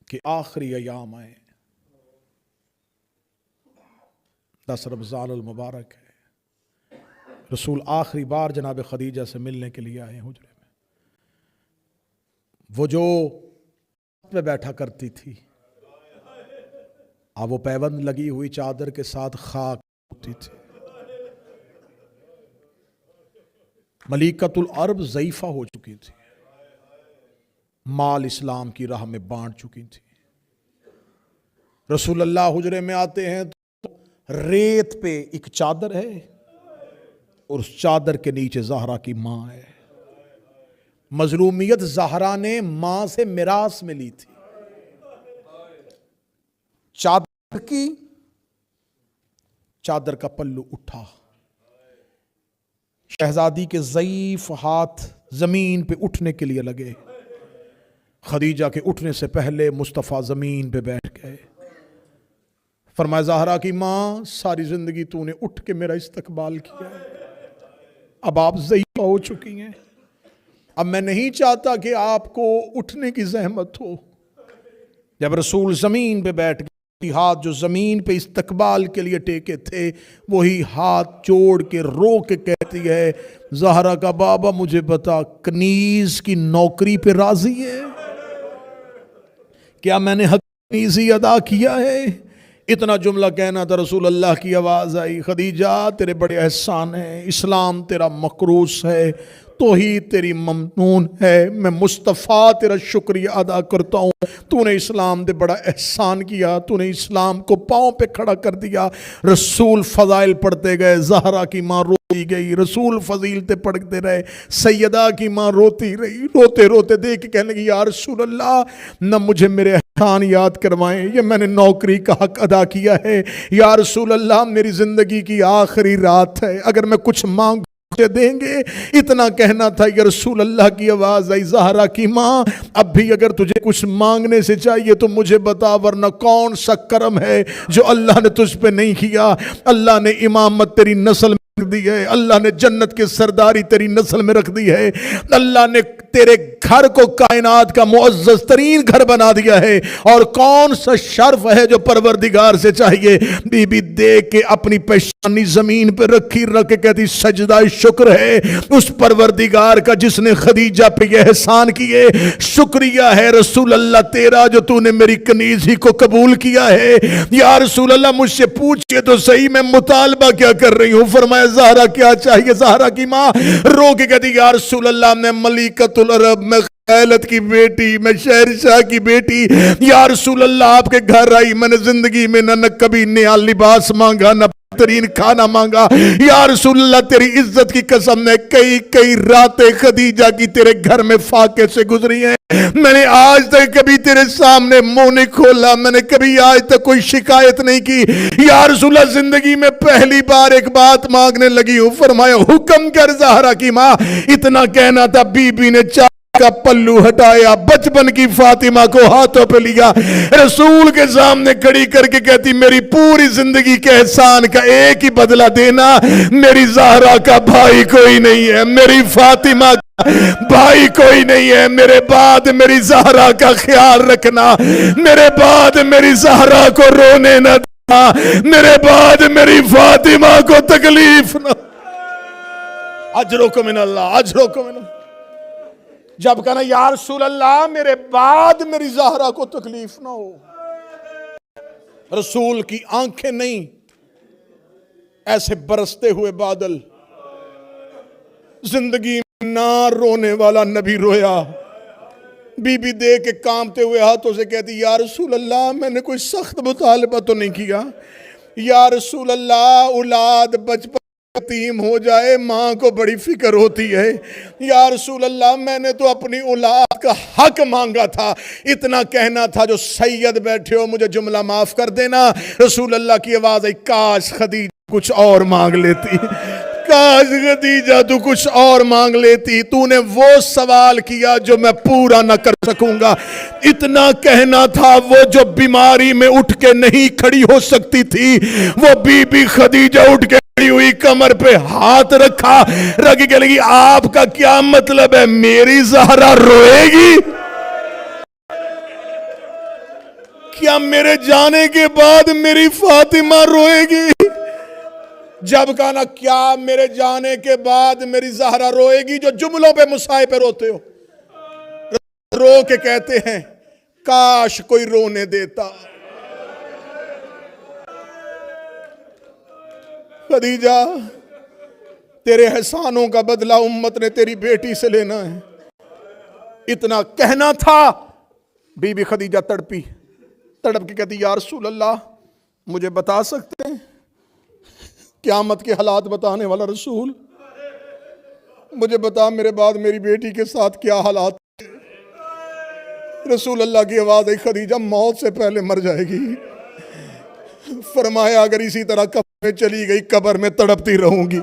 کے آخری ایام آئے، 10 رمضان المبارک ہے، رسول آخری بار جناب خدیجہ سے ملنے کے لیے آئے حجرے میں۔ وہ جو پہ بیٹھا کرتی تھی، اب وہ پیوند لگی ہوئی چادر کے ساتھ خاک ہوتی تھی۔ ملیکۃ العرب ضعیفہ ہو چکی تھی، مال اسلام کی راہ میں بانٹ چکی تھی۔ رسول اللہ حجرے میں آتے ہیں تو ریت پہ ایک چادر ہے اور اس چادر کے نیچے زہرا کی ماں ہے۔ مظلومیت زہرا نے ماں سے میراث میں لی تھی۔ چادر کا پلو اٹھا، شہزادی کے ضعیف ہاتھ زمین پہ اٹھنے کے لیے لگے۔ خدیجہ کے اٹھنے سے پہلے مصطفیٰ زمین پہ بیٹھ گئے۔ فرمایا زہرا کی ماں، ساری زندگی تو نے اٹھ کے میرا استقبال کیا ہے، اب آپ ضعیفہ ہو چکی ہیں، اب میں نہیں چاہتا کہ آپ کو اٹھنے کی زحمت ہو۔ جب رسول زمین پہ بیٹھ گئے، ہاتھ جو زمین پہ استقبال کے لیے ٹیکے تھے وہی ہاتھ جوڑ کے رو کے کہتی ہے، زہرا کا بابا مجھے بتا، کنیز کی نوکری پہ راضی ہے؟ کیا میں نے حق کنیزی ادا کیا ہے؟ اتنا جملہ کہنا تھا، رسول اللہ کی آواز آئی، خدیجہ تیرے بڑے احسان ہیں، اسلام تیرا مقروض ہے، تو ہی تیری ممنون ہے. میں مصطفیٰ تیرا شکریہ ادا کرتا ہوں. تو نے اسلام دے بڑا احسان کیا. تو نے اسلام کو پاؤں پہ کھڑا کر دیا. رسول فضائل پڑھتے گئے. زہرا کی ماں روتی گئی. رسول فضیلتیں پڑھتے رہے. سیدہ کی ماں روتی رہی. روتے روتے دیکھ کے کہنے لگی یا رسول اللہ نہ مجھے میرے احسان یاد کروائیں. یہ میں نے نوکری کا حق ادا کیا ہے. یا رسول اللہ میری زندگی کی آخری رات ہے. اگر میں کچھ مانگ دیں گے. اتنا کہنا تھا یا رسول اللہ کی آواز آئی زہرا کی ماں اب بھی اگر تجھے کچھ مانگنے سے چاہیے تو مجھے بتا ورنہ کون سا کرم ہے جو اللہ نے تجھ پہ نہیں کیا. اللہ نے امامت تیری نسل میں رکھ دی ہے. اللہ نے جنت کی سرداری تیری نسل میں رکھ دی ہے. اللہ نے تیرے گھر کو کائنات کا معزز ترین گھر بنا دیا ہے. اور کون سا شرف ہے جو پروردگار سے چاہیے. بی بی دیکھ کے اپنی پیشانی زمین پہ رکھی رکھ کے کہتی سجدہ شکر ہے اس پروردگار کا جس نے خدیجہ پہ یہ احسان کیے. شکریہ ہے رسول اللہ تیرا جو تو نے میری کنیزی کو قبول کیا ہے. یا رسول اللہ مجھ سے پوچھئے تو صحیح میں مطالبہ کیا کر رہی ہوں. فرمایا زہرا کیا چاہیے. زہرا کی ماں رو کے کہتی یا رسول اللہ میں ملکۃ العرب میں خیلت کی بیٹی میں شہنشاہ کی بیٹی یا رسول اللہ آپ کے گھر آئی. میں نے زندگی میں نہ کبھی نیا لباس مانگا نہ بہترین کھانا مانگا. یا رسول اللہ تیری عزت کی قسم نے کئی راتیں خدیجہ کی تیرے گھر میں فاقے سے گزری ہیں. میں نے آج تک کبھی تیرے سامنے منہ نہیں کھولا. میں نے کبھی آج تک کوئی شکایت نہیں کی. یا رسول اللہ زندگی میں پہلی بار ایک بات مانگنے لگی ہوں. فرمایا حکم کر. زہرا کی ماں اتنا کہنا تھا بی بی نے کا پلو ہٹایا. بچپن کی فاطمہ کو ہاتھوں پہ لیا. رسول کے سامنے کھڑی کر کے کہتی میری پوری زندگی کے احسان کا ایک ہی بدلہ دینا. میری زہرا کا بھائی کوئی نہیں ہے. میری فاطمہ کا بھائی کوئی نہیں ہے. میرے بعد میری زہرا کا خیال رکھنا. میرے بعد میری زہرا کو رونے نہ دینا. میرے بعد میری فاطمہ کو تکلیف نہ. اجرکم من اللہ اجرکم من اللہ. جب کہنا یا رسول اللہ میرے بعد میری زہرا کو تکلیف نہ ہو. رسول کی آنکھیں نہیں ایسے برستے ہوئے بادل. زندگی میں نہ رونے والا نبی رویا. بی بی دے کے کامتے ہوئے ہاتھوں سے کہتی یا رسول اللہ میں نے کوئی سخت مطالبہ تو نہیں کیا. یا رسول اللہ اولاد بچپن یتیم ہو جائے ماں کو بڑی فکر ہوتی ہے. یا رسول اللہ میں نے تو اپنی اولاد کا حق مانگا تھا. اتنا کہنا تھا جو سید بیٹھے ہو مجھے جملہ معاف کر دینا. رسول اللہ کی آواز آئی کاش خدیجہ کچھ اور مانگ لیتی. کاش خدیجہ تو کچھ اور مانگ لیتی. تو نے وہ سوال کیا جو میں پورا نہ کر سکوں گا. اتنا کہنا تھا وہ جو بیماری میں اٹھ کے نہیں کھڑی ہو سکتی تھی وہ بی بی خدیجہ اٹھ کے ہوئی کمر پہ ہاتھ رکھا رکھ کے لگی آپ کا کیا مطلب ہے میری زہرا روئے گی. کیا میرے جانے کے بعد میری فاطمہ روئے گی. جب کہا کیا میرے جانے کے بعد میری زہرا روئے گی. جو جملوں پہ مسائے پہ روتے ہو رو کے کہتے ہیں کاش کوئی رونے دیتا. خدیجہ تیرے احسانوں کا بدلہ امت نے تیری بیٹی سے لینا ہے. اتنا کہنا تھا. بی بی خدیجہ تڑپی تڑپ کے کہتی یا رسول اللہ مجھے بتا سکتے ہیں قیامت کے حالات بتانے والا رسول مجھے بتا میرے بعد میری بیٹی کے ساتھ کیا حالات. رسول اللہ کی آواز آئی خدیجہ موت سے پہلے مر جائے گی. فرمایا اگر اسی طرح قبر میں چلی گئی قبر میں تڑپتی رہوں گی.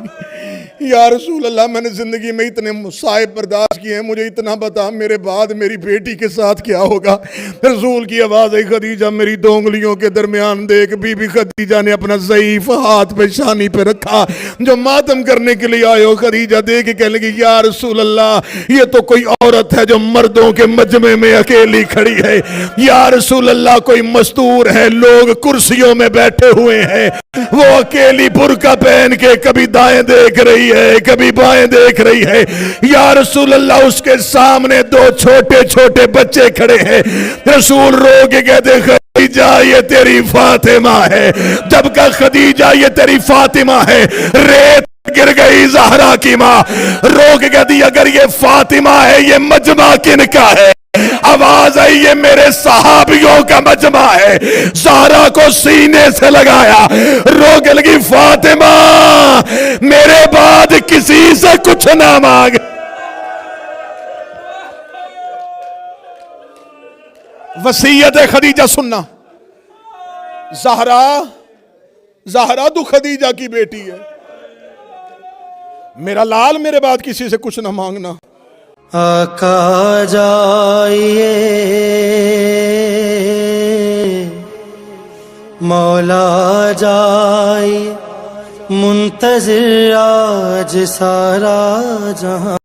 یا رسول اللہ میں نے زندگی میں اتنے مصائب برداشت کیے ہیں مجھے اتنا بتا میرے بعد میری بیٹی کے ساتھ کیا ہوگا. رسول کی آواز آئی خدیجہ میری دو انگلیوں کے درمیان دیکھ. بی بی خدیجہ نے اپنا ضعیف ہاتھ پہ شانی پہ رکھا. جو ماتم کرنے کے لیے آئے ہو خدیجہ دیکھ کے کہنے لگی یا رسول اللہ یہ تو کوئی عورت ہے جو مردوں کے مجمع میں اکیلی کھڑی ہے. یا رسول اللہ کوئی مستور ہے لوگ کرسیوں میں بیٹھے ہوئے ہیں وہ اکیلی برقع پہن کے کبھی دائیں دیکھ رہی ہے کبھی بائیں دیکھ رہی ہے. یا رسول اللہ اس کے سامنے دو چھوٹے چھوٹے بچے کھڑے ہیں. رسول رو کے کہتے خدیجہ یہ تیری فاطمہ ہے. جب کہ خدیجہ یہ تیری فاطمہ ہے ریت گر گئی زہرا کی ماں، رو کے کہتی اگر یہ فاطمہ ہے یہ مجمع کن کا ہے؟ آواز آئی یہ میرے صحابیوں کا مجمع ہے۔ زہرا کو سینے سے لگایا، رو کے لگی فاطمہ میرے بعد کسی سے کچھ نہ مانگ۔ وصیت خدیجہ سننا، زہرا تو خدیجہ کی بیٹی ہے، میرا لال میرے بعد کسی سے کچھ نہ مانگنا۔ آقا جائیے مولا جائیے، منتظر آج سارا جہاں۔